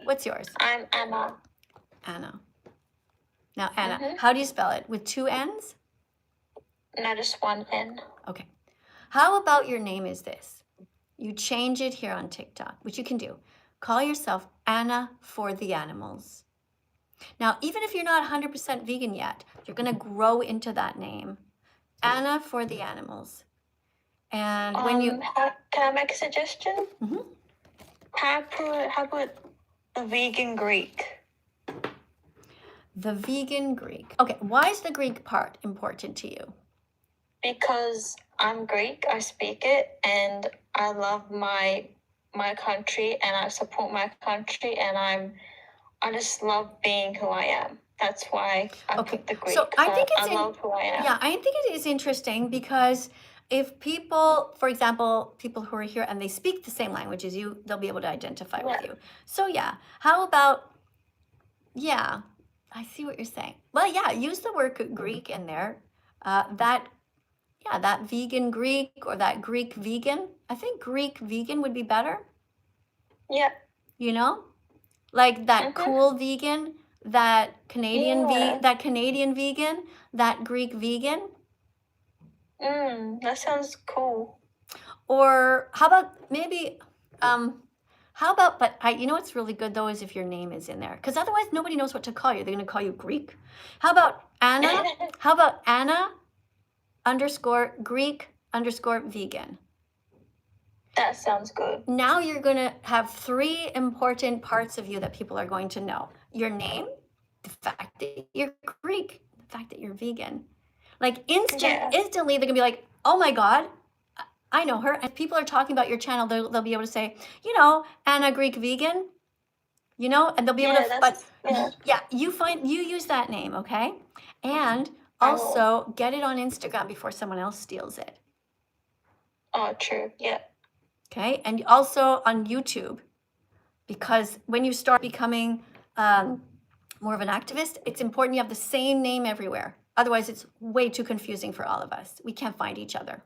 What's yours? I'm Anna. Anna. Now, Anna, how do you spell it? With 2 N's? No, just 1 N. Okay. How about your name is this? You change it here on TikTok, which you can do. Call yourself Anna for the animals. Now, even if you're not 100% vegan yet, you're going to grow into that name. Anna for the animals. And when you... Can I make a suggestion? Mhm. How about the vegan Greek? The vegan Greek. Okay, why is the Greek part important to you? Because I'm Greek, I speak it, and I love my country, and I support my country, and I just love being who I am. That's why I put the Greek. So I think it's I love who I am. Yeah, I think it is interesting because if people, for example, people who are here and they speak the same language as you, they'll be able to identify with you. So yeah, how about, yeah, I see what you're saying. Well, yeah, use the word Greek in there. That vegan Greek or that Greek vegan. I think Greek vegan would be better. Yeah. You know, like that cool vegan, that Canadian that Canadian vegan, that Greek vegan. That sounds cool. Or how about maybe, but you know what's really good though is if your name is in there, because otherwise nobody knows what to call you. They're going to call you Greek. How about Anna? How about Anna _ Greek _ vegan? That sounds good. Now you're going to have 3 important parts of you that people are going to know. Your name, the fact that you're Greek, the fact that you're vegan. Like instantly they're going to be like, oh my God, I know her. And people are talking about your channel, they'll be able to say, you know, Anna Greek vegan, you know, and they'll be able to, you use that name, okay? And also get it on Instagram before someone else steals it. Oh, true, yeah. Okay, and also on YouTube, because when you start becoming more of an activist, it's important you have the same name everywhere. Otherwise, it's way too confusing for all of us. We can't find each other.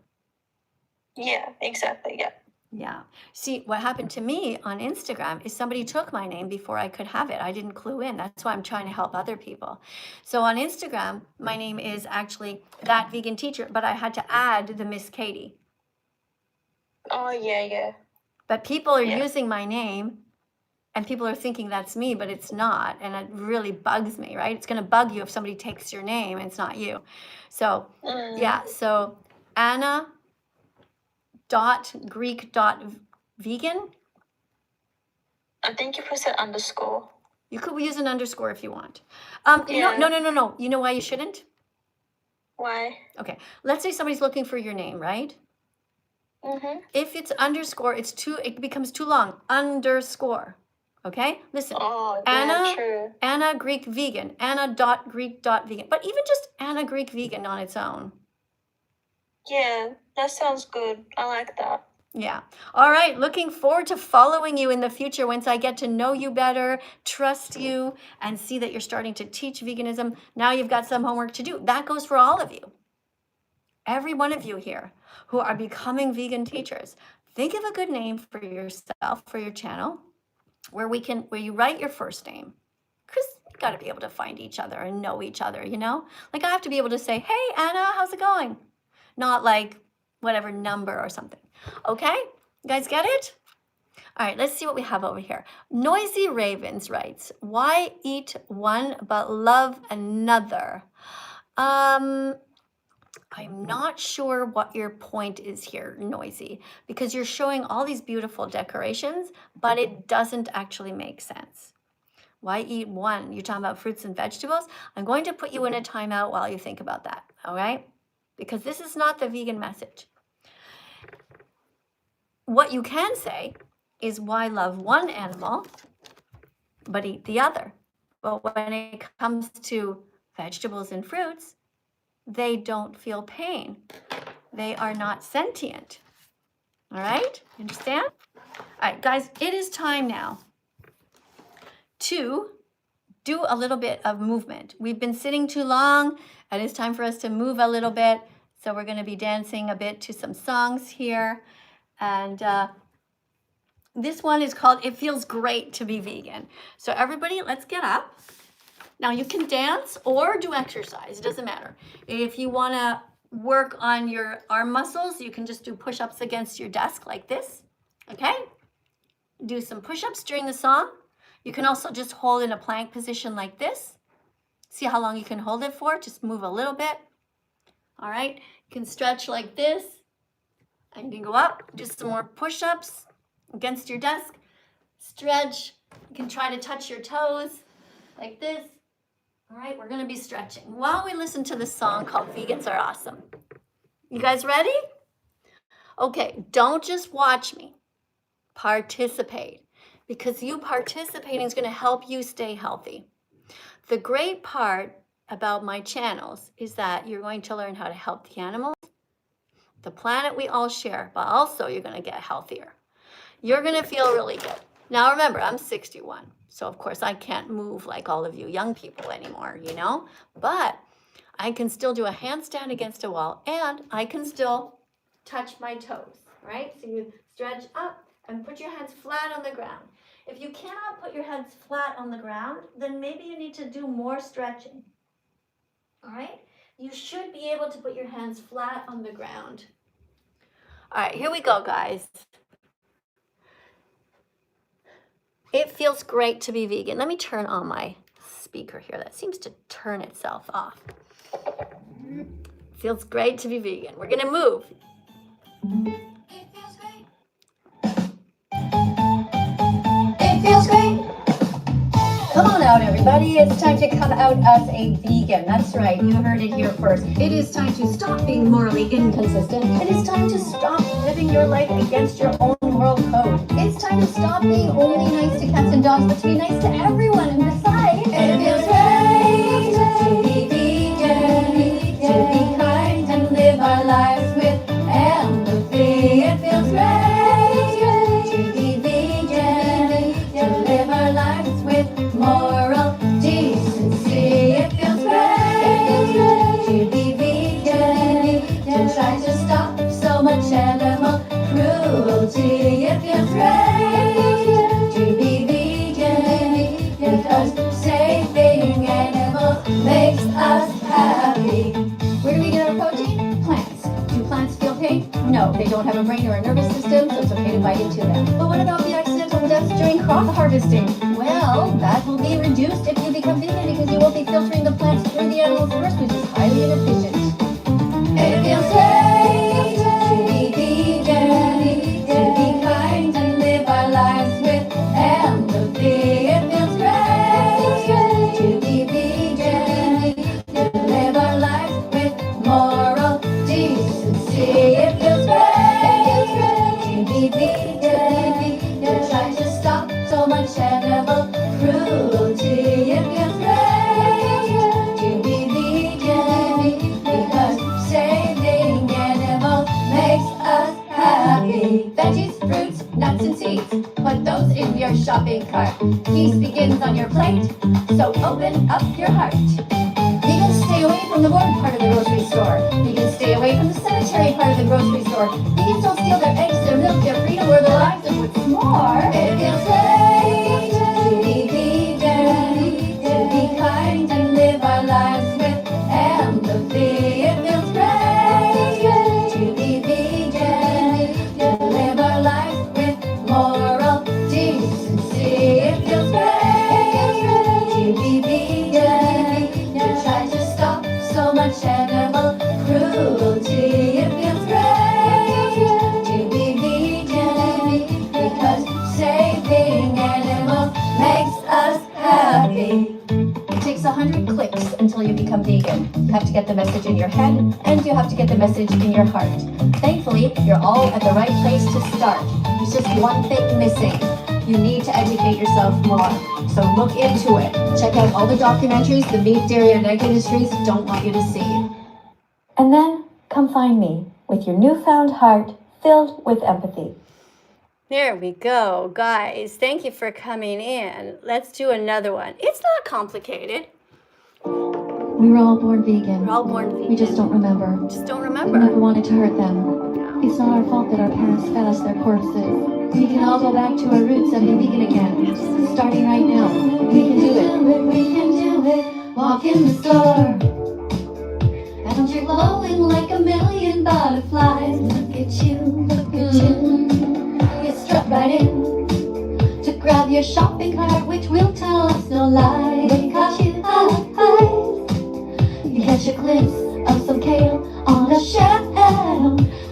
Yeah, exactly, yeah. Yeah. See, what happened to me on Instagram is somebody took my name before I could have it. I didn't clue in. That's why I'm trying to help other people. So on Instagram, my name is actually That Vegan Teacher, but I had to add the Miss Katie. Oh, yeah. But people are using my name and people are thinking that's me, but it's not. And it really bugs me, right? It's going to bug you if somebody takes your name and it's not you. So, so Anna .Greek .vegan. I think you put an underscore. You could use an underscore if you want. No. You know why you shouldn't? Why? Okay. Let's say somebody's looking for your name, right? If it's underscore, it becomes too long. Underscore. Okay? Listen. Oh, Anna, true. Anna Greek vegan. Anna .Greek .vegan. But even just Anna Greek vegan on its own. Yeah, that sounds good. I like that. Yeah. All right. Looking forward to following you in the future once I get to know you better, trust you, and see that you're starting to teach veganism. Now you've got some homework to do. That goes for all of you. Every one of you here who are becoming vegan teachers. Think of a good name for yourself, for your channel, where you write your first name. Because you got to be able to find each other and know each other, you know? Like I have to be able to say, hey, Anna, how's it going? Not like whatever number or something. Okay? You guys get it? All right, let's see what we have over here. Noisy Ravens writes, why eat one but love another? I'm not sure what your point is here, Noisy, because you're showing all these beautiful decorations, but it doesn't actually make sense. Why eat one? You're talking about fruits and vegetables? I'm going to put you in a timeout while you think about that, all right? Because this is not the vegan message. What you can say is why love one animal, but eat the other. But when it comes to vegetables and fruits, they don't feel pain. They are not sentient. All right? Understand? All right, guys, it is time now to do a little bit of movement. We've been sitting too long, and it's time for us to move a little bit. So we're going to be dancing a bit to some songs here. And this one is called It Feels Great to Be Vegan. So everybody, let's get up. Now you can dance or do exercise, it doesn't matter. If you want to work on your arm muscles, you can just do push-ups against your desk like this, okay? Do some push-ups during the song. You can also just hold in a plank position like this. See how long you can hold it for, just move a little bit. All right, you can stretch like this, and you can go up, do some more push-ups against your desk. Stretch, you can try to touch your toes like this. All right, we're gonna be stretching while we listen to this song called Vegans Are Awesome. You guys ready? Okay, don't just watch me, participate, because you participating is gonna help you stay healthy. The great part about my channels is that you're going to learn how to help the animals, the planet we all share, but also you're gonna get healthier. You're gonna feel really good. Now remember, I'm 61, so of course I can't move like all of you young people anymore, you know? But I can still do a handstand against a wall, and I can still touch my toes, right? So you stretch up and put your hands flat on the ground. If you cannot put your hands flat on the ground, then maybe you need to do more stretching, all right? You should be able to put your hands flat on the ground. All right, here we go, guys. It feels great to be vegan. Let me turn on my speaker here. That seems to turn itself off. Feels great to be vegan. We're gonna move. It feels great. It feels great. Come on out, everybody. It's time to come out as a vegan. That's right. You heard it here first. It is time to stop being morally inconsistent. It is time to stop living your life against your own moral code. It's time to stop being only nice to cats and dogs, but to be nice to everyone. And besides, it feels great to be vegan, to be kind and live our lives with empathy. It feels great to be vegan, to live our lives with moral decency. It feels great to be vegan, to try to stop so much animal cruelty. It feels great to be vegan, because saving animals makes us happy. Where do we get our protein? Plants. Do plants feel pain? No, they don't have a brain or a nervous system, so it's okay to bite into them. But what about the accidental deaths during crop harvesting? Well, that will be reduced if you become vegan, because you won't be filtering the plants through the animals first, which is highly inefficient. It feels great to be vegan, to be kind and live our lives with empathy. It feels great to be vegan, to live our lives with moral decency. It feels great to be vegan, to try to stop so much animal cruelty. It feels great to be vegan, because saving animals makes us happy. Veggies, fruits, nuts and seeds, put those in your shopping cart. Peace begins on your plate, so open up your heart. Vegans stay away from the boring part of the grocery store. Vegans stay away from the cemetery part of the grocery store. Vegans don't steal their eggs, their milk, their freedom, or their lives, and what's more, it feels great to be vegan, to be kind and live our lives with empathy. It feels great to be vegan, to live our lives with moral decency. It feels great to be vegan, to try to stop so much animal cruelty. 100 clicks until you become vegan. You have to get the message in your head, and you have to get the message in your heart. Thankfully, you're all at the right place to start. There's just one thing missing. You need to educate yourself more. So look into it. Check out all the documentaries the meat, dairy, and egg industries don't want you to see. And then come find me with your newfound heart filled with empathy. There we go, guys. Thank you for coming in. Let's do another one. It's not complicated. We were all born vegan. We're all born vegan. We just don't remember. Just don't We remember. never wanted to hurt them. No. It's not our fault that our parents fed us their corpses. We can all go back to our roots and be vegan again. Starting right now. We can do it. We can do it. Walk in the store. And you're glowing like a million butterflies. Look at you, look at you. You struck right in to grab your shopping cart, which will tell us no lies. Because you you catch a glimpse of some kale on the shelf.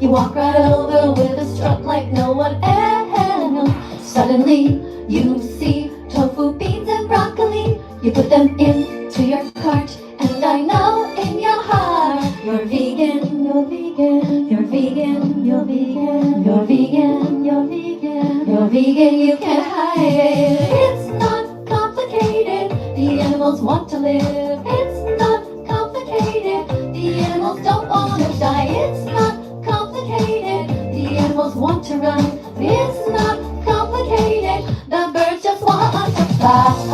You walk right over with a strut like no one else. Suddenly you see tofu, beans, and broccoli. You put them into your cart, and I know in your heart you're vegan, you're vegan, you're vegan, you're vegan, you're vegan, you're vegan, you're vegan, you can't hide it. It's not complicated, the animals want to live. It's not complicated, the animals don't want to die. It's not complicated, the animals want to run. It's not complicated, the birds just want to fly.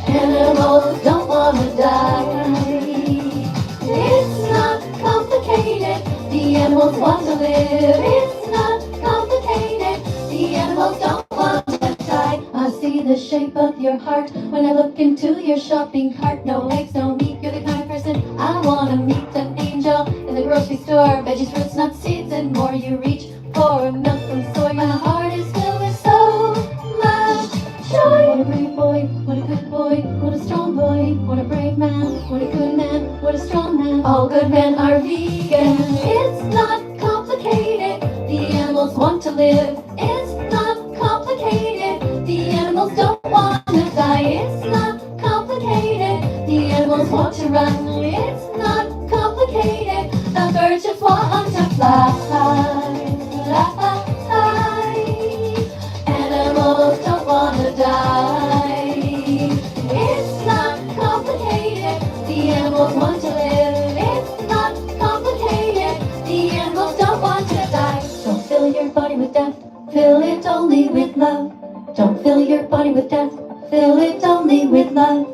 Animals don't want to die. It's not complicated, the animals want to live. It's not complicated, the animals don't want to die. I see the shape of your heart when I look into your shopping cart. No eggs, no meat, you're the kind of person I want to meet. An angel in the grocery store, veggies, fruits, nuts, seeds, and more. You reach for milk and soy. My heart is filled with so much joy. What a brave boy, what a good boy, what a strong boy, what a brave man, what a good man, what a strong man. All good men are vegan. It's not complicated, the animals want to live. It's not complicated, the animals don't want to die. It's not complicated, the animals want to run. It's not complicated, the birds just want to fly. Animals don't want to die. It's not complicated, the animals want to live. It's not complicated, the animals don't want to die. Don't fill your body with death, fill it only with love. Don't fill your body with death, fill it only with love.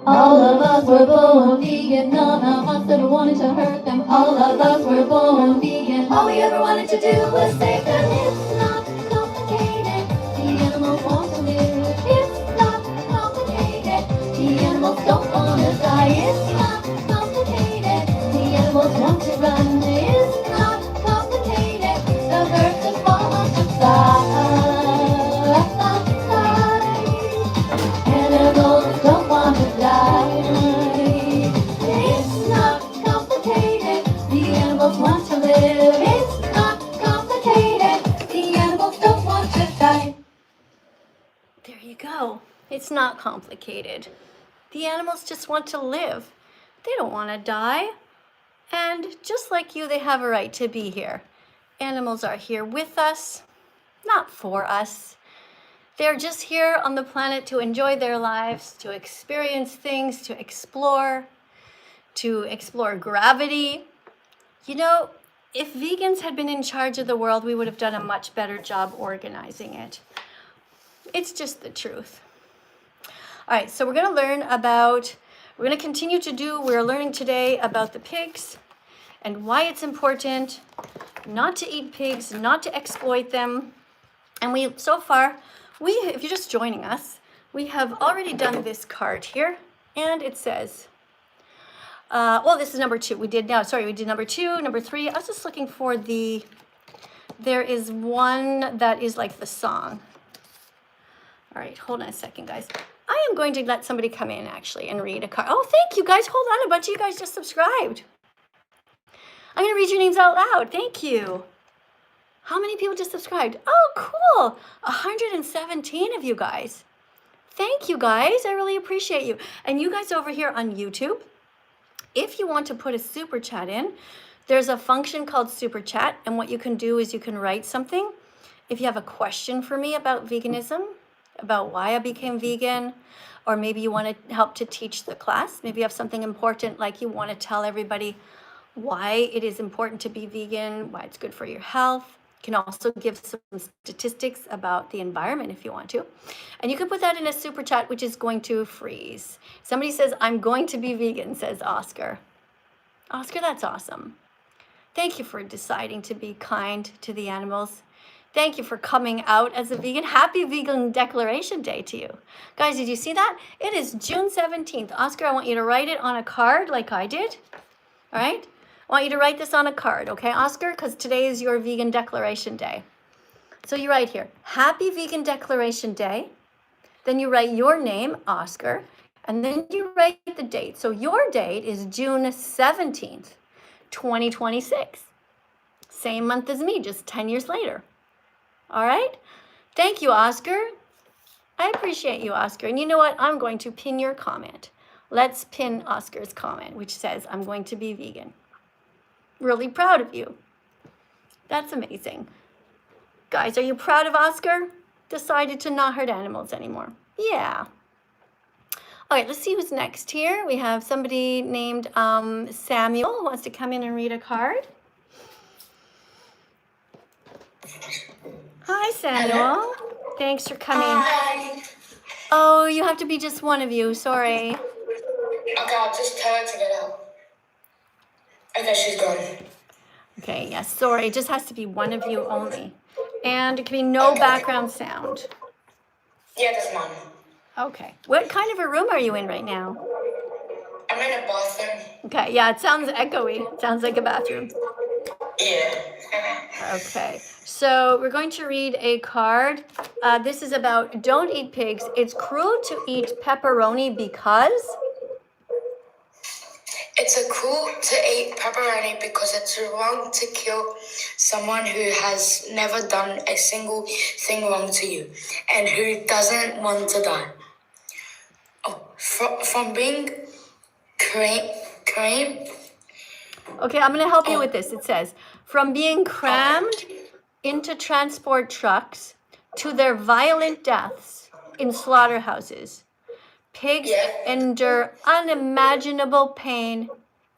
All of us were born vegan, none of us ever wanted to hurt them. All of us were born vegan, all we ever wanted to do was save them. It's not complicated, the animals want to live. It's not complicated, the animals don't want to die. It's not complicated, the animals want to run. It's not complicated, the birds just want to fly. Animals don't want to die. It's not complicated, the animals want to live. It's not complicated, the animals don't want to die. There you go. It's not complicated. The animals just want to live. They don't want to die. And just like you, they have a right to be here. Animals are here with us, not for us. They're just here on the planet to enjoy their lives, to experience things, to explore gravity. You know, if vegans had been in charge of the world, we would have done a much better job organizing it. It's just the truth. All right, so we're going to continue to do, we're learning today about the pigs and why it's important not to eat pigs, not to exploit them. And if you're just joining us, we have already done this card here, and it says, this is number 2. We did number 2, number 3. I was just looking for there is one that is like the song. All right, hold on a second, guys. I am going to let somebody come in, actually, and read a card. Oh, thank you, guys. Hold on. A bunch of you guys just subscribed. I'm going to read your names out loud. Thank you. How many people just subscribed? Oh, cool. 117 of you guys. Thank you guys. I really appreciate you. And you guys over here on YouTube, if you want to put a super chat in, there's a function called super chat. And what you can do is you can write something. If you have a question for me about veganism, about why I became vegan, or maybe you want to help to teach the class, maybe you have something important like you want to tell everybody why it is important to be vegan, why it's good for your health. You can also give some statistics about the environment if you want to. And you can put that in a super chat, which is going to freeze. Somebody says, I'm going to be vegan, says Oscar. Oscar, that's awesome. Thank you for deciding to be kind to the animals. Thank you for coming out as a vegan. Happy Vegan Declaration Day to you. Guys, did you see that? It is June 17th. Oscar, I want you to write it on a card like I did. All right? I want you to write this on a card, okay, Oscar? Because today is your Vegan Declaration Day. So you write here, Happy Vegan Declaration Day. Then you write your name, Oscar, and then you write the date. So your date is June 17th, 2026. Same month as me, just 10 years later. All right? Thank you, Oscar. I appreciate you, Oscar. And you know what? I'm going to pin your comment. Let's pin Oscar's comment, which says, I'm going to be vegan. Really proud of you. That's amazing. Guys, are you proud of Oscar? Decided to not hurt animals anymore. Yeah. All right, let's see who's next here. We have somebody named Samuel who wants to come in and read a card. Hi, Samuel. Hello. Thanks for coming. Hi. Oh, you have to be just one of you. Sorry. Okay, I'll just tell her to get out. Okay, she's gone. Okay, yes, sorry. It just has to be one of you only. And it can be no Okay. background sound. Yeah, that's mine. Okay. What kind of a room are you in right now? I'm in a bathroom. Okay, yeah, it sounds echoey. It sounds like a bathroom. Yeah. Okay, so we're going to read a card. This is about don't eat pigs. It's cruel to eat pepperoni because... It's a cruel to eat pepperoni because it's wrong to kill someone who has never done a single thing wrong to you and who doesn't want to die. Oh, from being cream. Okay, I'm going to help you with this. It says, from being crammed into transport trucks to their violent deaths in slaughterhouses, pigs Yeah. endure unimaginable pain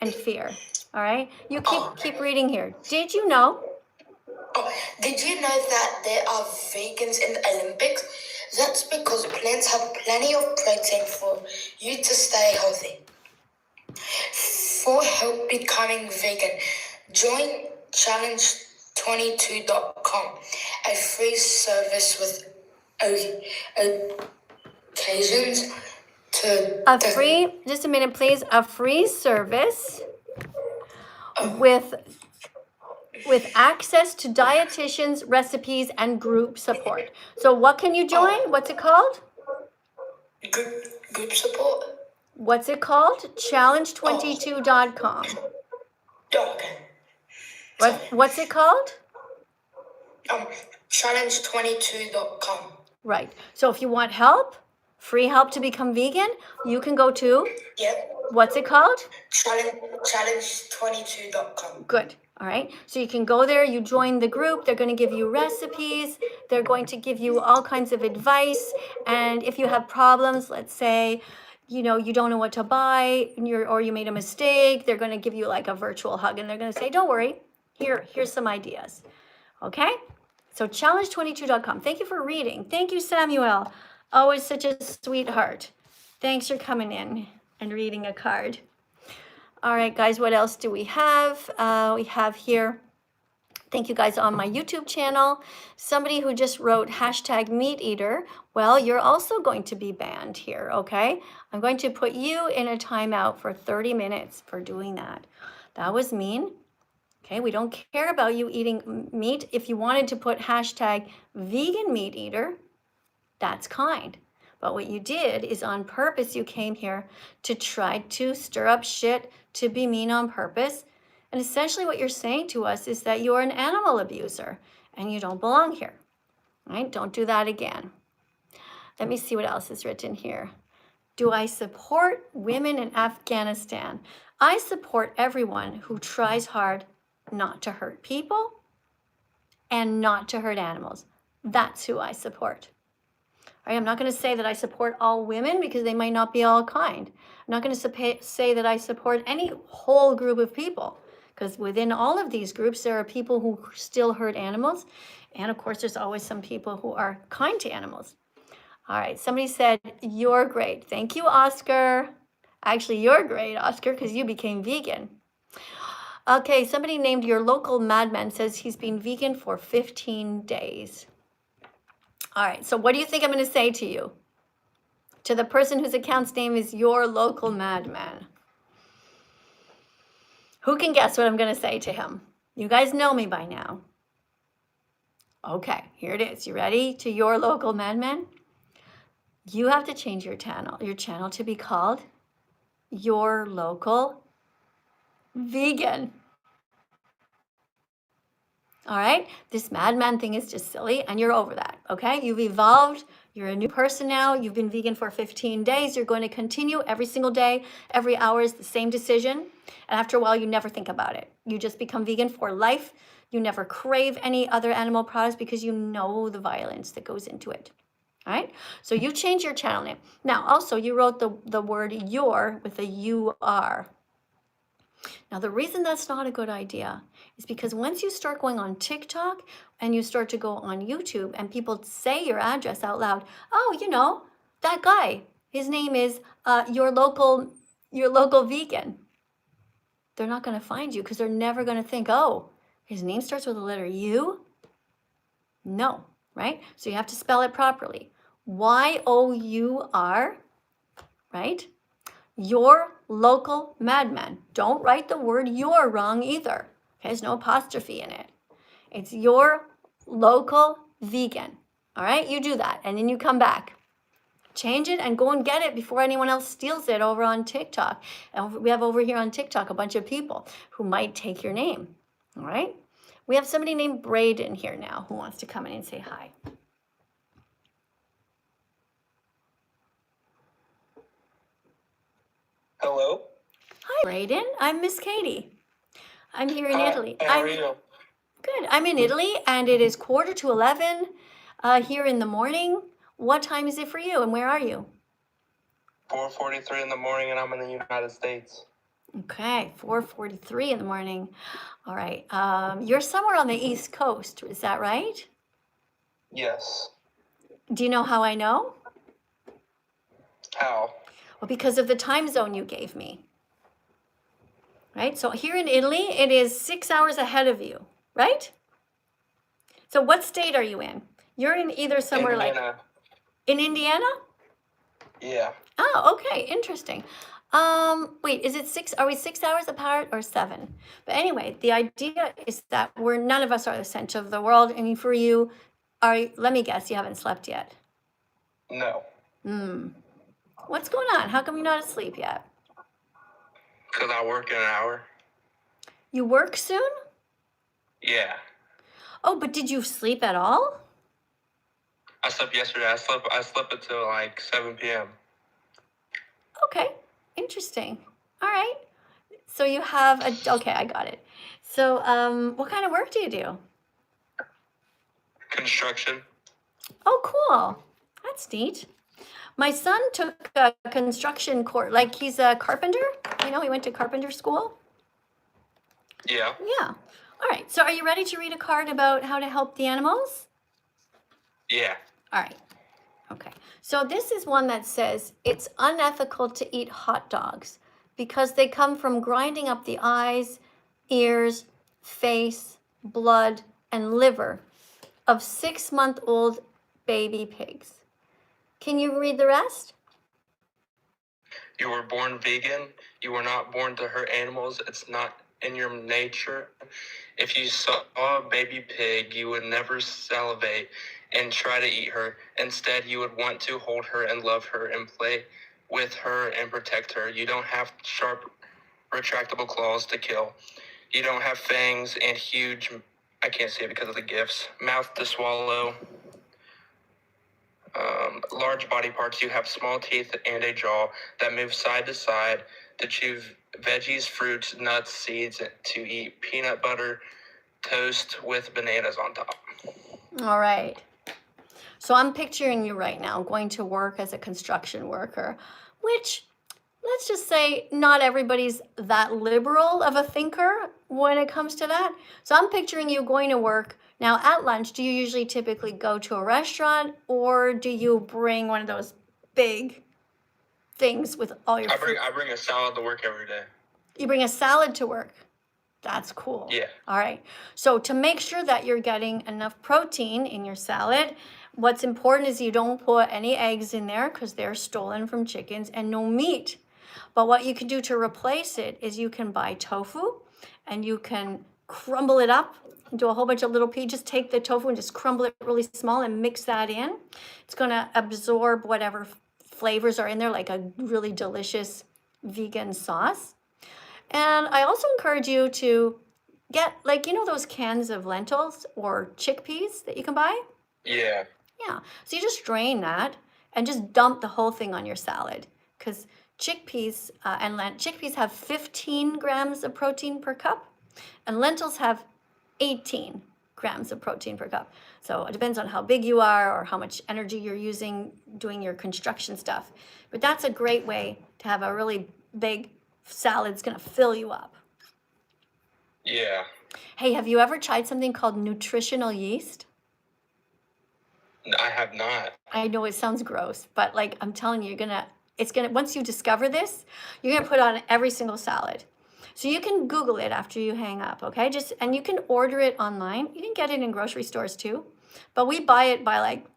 and fear. All right? You keep reading here. Did you know? Oh, did you know that there are vegans in the Olympics? That's because plants have plenty of protein for you to stay healthy. For help becoming vegan, join challenge22.com, a free service with occasions to... Just a minute, please. A free service with access to dietitians, recipes, and group support. So what can you join? What's it called? Group support? What's it called? Challenge22.com. Oh, okay. What's it called? Challenge22.com. Right. So if you want help, free help to become vegan, you can go to, Yep. what's it called? Challenge22.com. Good. All right. So you can go there, you join the group, they're going to give you recipes, they're going to give you all kinds of advice. And if you have problems, let's say, you don't know what to buy, or you made a mistake, they're going to give you like a virtual hug and they're going to say, don't worry, here's some ideas. Okay? So challenge22.com. Thank you for reading. Thank you, Samuel. Always such a sweetheart. Thanks for coming in and reading a card. All right, guys, what else do we have? We have here, thank you guys on my YouTube channel. Somebody who just wrote #meat-eater. Well, you're also going to be banned here, okay? I'm going to put you in a timeout for 30 minutes for doing that. That was mean. Okay, we don't care about you eating meat. If you wanted to put #vegan-meat-eater, that's kind. But what you did is on purpose, you came here to try to stir up shit, to be mean on purpose. And essentially what you're saying to us is that you're an animal abuser and you don't belong here, right? Don't do that again. Let me see what else is written here. Do I support women in Afghanistan? I support everyone who tries hard not to hurt people and not to hurt animals. That's who I support. All right, I'm not going to say that I support all women because they might not be all kind. I'm not going to say that I support any whole group of people, because within all of these groups, there are people who still hurt animals. And of course, there's always some people who are kind to animals. All right, somebody said, you're great. Thank you, Oscar. Actually, you're great, Oscar, because you became vegan. Okay, somebody named your local madman says he's been vegan for 15 days. All right, so what do you think I'm going to say to you? To the person whose account's name is your local madman. Who can guess what I'm going to say to him? You guys know me by now. Okay, here it is. You ready? To your local madman? You have to change your channel to be called Your Local Vegan. All right, this madman thing is just silly and you're over that, okay? You've evolved, you're a new person now, you've been vegan for 15 days, you're going to continue every single day, every hour is the same decision, and after a while you never think about it. You just become vegan for life, you never crave any other animal products because you know the violence that goes into it. All right, so you change your channel name. Now, also, you wrote the word your with a U-R. Now, the reason that's not a good idea is because once you start going on TikTok and you start to go on YouTube and people say your address out loud, oh, you know, that guy, his name is your local vegan. They're not going to find you because they're never going to think, oh, his name starts with the letter U? No, right? So you have to spell it properly. Y-O-U-R, right? Your local madman. Don't write the word your wrong either. Okay, there's no apostrophe in it. It's your local vegan. All right, you do that and then you come back. Change it and go and get it before anyone else steals it over on TikTok. And we have over here on TikTok a bunch of people who might take your name. All right, we have somebody named Braden here now who wants to come in and say hi. Hello? Hi, Braden. I'm Miss Katie. I'm here in Italy. How are you? Good. I'm in Italy, and it is 11:45 here in the morning. What time is it for you, and where are you? 4:43 in the morning, and I'm in the United States. Okay, 4:43 in the morning. All right. You're somewhere on the East Coast. Is that right? Yes. Do you know how I know? How? Well, because of the time zone you gave me. Right? So here in Italy, it is 6 hours ahead of you, right? So what state are you in? You're in either somewhere Indiana. like in Indiana? Yeah. Oh, okay, interesting. Wait, is it are we 6 hours apart or 7? But anyway, the idea is that none of us are the center of the world. I mean, for you, let me guess, you haven't slept yet. No. What's going on? How come you're not asleep yet? Because I work in an hour. You work soon? Yeah. Oh, but did you sleep at all? I slept yesterday. I slept until like 7 p.m. Okay, interesting. All right. So you have okay, I got it. So, what kind of work do you do? Construction. Oh, cool. That's neat. My son took a construction course, like he's a carpenter. You know, he went to carpenter school. Yeah. Yeah. All right. So are you ready to read a card about how to help the animals? Yeah. All right. Okay. So this is one that says it's unethical to eat hot dogs because they come from grinding up the eyes, ears, face, blood, and liver of 6-month-old baby pigs. Can you read the rest? You were born vegan. You were not born to hurt animals. It's not in your nature. If you saw a baby pig, you would never salivate and try to eat her. Instead, you would want to hold her and love her and play with her and protect her. You don't have sharp, retractable claws to kill. You don't have fangs and huge, I can't say it because of the gifts, mouth to swallow. large body parts. You have small teeth and a jaw that move side to side, to chew veggies, fruits, nuts, seeds, to eat peanut butter, toast with bananas on top. All right. So I'm picturing you right now going to work as a construction worker, which, let's just say, not everybody's that liberal of a thinker when it comes to that. So I'm picturing you going to work. Now at lunch, do you usually typically go to a restaurant, or do you bring one of those big things with all your fruit? I bring a salad to work every day. You bring a salad to work. That's cool. Yeah. All right. So to make sure that you're getting enough protein in your salad, what's important is you don't put any eggs in there because they're stolen from chickens, and no meat. But what you can do to replace it is you can buy tofu, and you can crumble it up into a whole bunch of little pieces. Just take the tofu and just crumble it really small and mix that in. It's going to absorb whatever flavors are in there, like a really delicious vegan sauce. And I also encourage you to get, like, those cans of lentils or chickpeas that you can buy? Yeah. Yeah. So you just drain that and just dump the whole thing on your salad, because chickpeas chickpeas have 15 grams of protein per cup, and lentils have 18 grams of protein per cup. So it depends on how big you are or how much energy you're using doing your construction stuff. But that's a great way to have a really big salad's gonna fill you up. Yeah. Hey, have you ever tried something called nutritional yeast? I have not. I know it sounds gross, but like I'm telling you, once you discover this, you're gonna put it on every single salad. So you can Google it after you hang up, okay? And you can order it online. You can get it in grocery stores too, but we buy it by like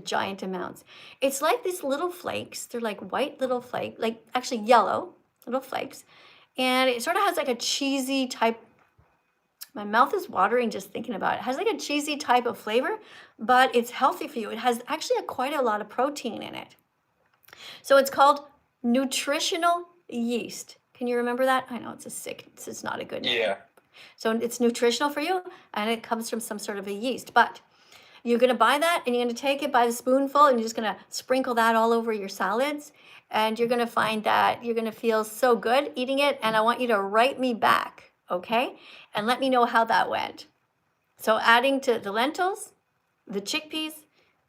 giant amounts. It's like these little flakes. They're like white little flakes, like actually yellow little flakes. And it sort of has like a cheesy type. My mouth is watering just thinking about it. It has like a cheesy type of flavor, but it's healthy for you. It has actually quite a lot of protein in it. So it's called nutritional yeast. Can you remember that? I know it's not a good name. Yeah. So it's nutritional for you, and it comes from some sort of a yeast. But you're going to buy that, and you're going to take it by the spoonful, and you're just going to sprinkle that all over your salads. And you're going to find that you're going to feel so good eating it. And I want you to write me back, okay? And let me know how that went. So adding to the lentils, the chickpeas,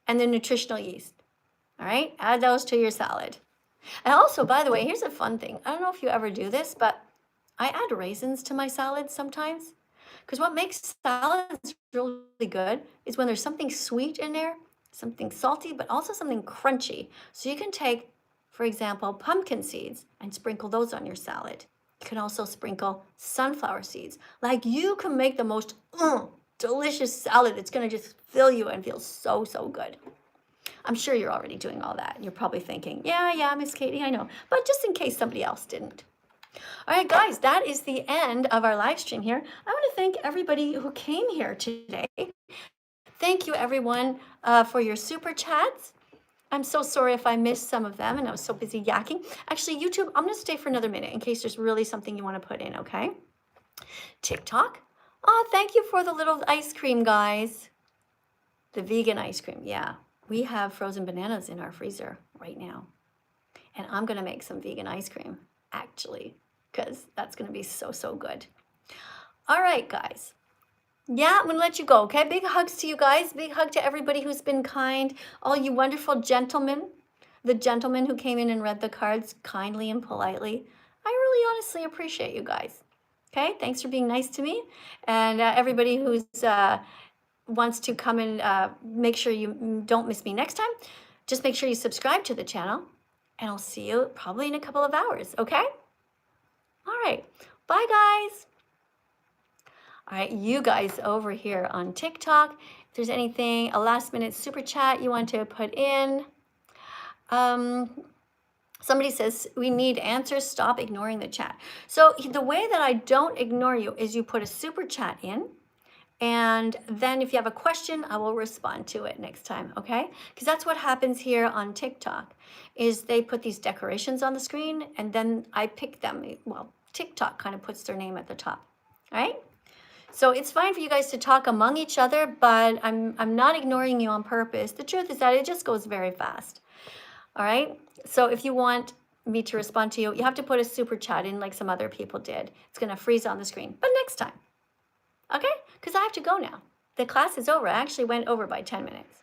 and the nutritional yeast. All right? Add those to your salad. And also, by the way, here's a fun thing. I don't know if you ever do this, but I add raisins to my salads sometimes. Because what makes salads really good is when there's something sweet in there, something salty, but also something crunchy. So you can take, for example, pumpkin seeds and sprinkle those on your salad. You can also sprinkle sunflower seeds. Like, you can make the most delicious salad. It's going to just fill you and feel so, so good. I'm sure you're already doing all that. You're probably thinking, yeah, Miss Katie, I know. But just in case somebody else didn't. All right, guys, that is the end of our live stream here. I want to thank everybody who came here today. Thank you, everyone, for your super chats. I'm so sorry if I missed some of them, and I was so busy yakking. Actually, YouTube, I'm going to stay for another minute in case there's really something you want to put in, okay? TikTok. Oh, thank you for the little ice cream, guys. The vegan ice cream, yeah. We have frozen bananas in our freezer right now. And I'm going to make some vegan ice cream, actually, because that's going to be so, so good. All right, guys. Yeah, I'm going to let you go, okay? Big hugs to you guys. Big hug to everybody who's been kind. All you wonderful gentlemen. The gentleman who came in and read the cards kindly and politely. I really honestly appreciate you guys. Okay? Thanks for being nice to me. And everybody who's wants to come and make sure you don't miss me next time, just make sure you subscribe to the channel. And I'll see you probably in a couple of hours, okay? All right. Bye, guys. All right, you guys over here on TikTok, if there's anything, a last minute super chat you want to put in. Somebody says, we need answers, stop ignoring the chat. So the way that I don't ignore you is you put a super chat in, and then if you have a question, I will respond to it next time, okay? Because that's what happens here on TikTok, is they put these decorations on the screen, and then I pick them. Well, TikTok kind of puts their name at the top, all right? So it's fine for you guys to talk among each other, but I'm not ignoring you on purpose. The truth is that it just goes very fast. All right. So if you want me to respond to you, you have to put a super chat in like some other people did. It's going to freeze on the screen, but next time. Okay? Because I have to go now. The class is over. I actually went over by 10 minutes.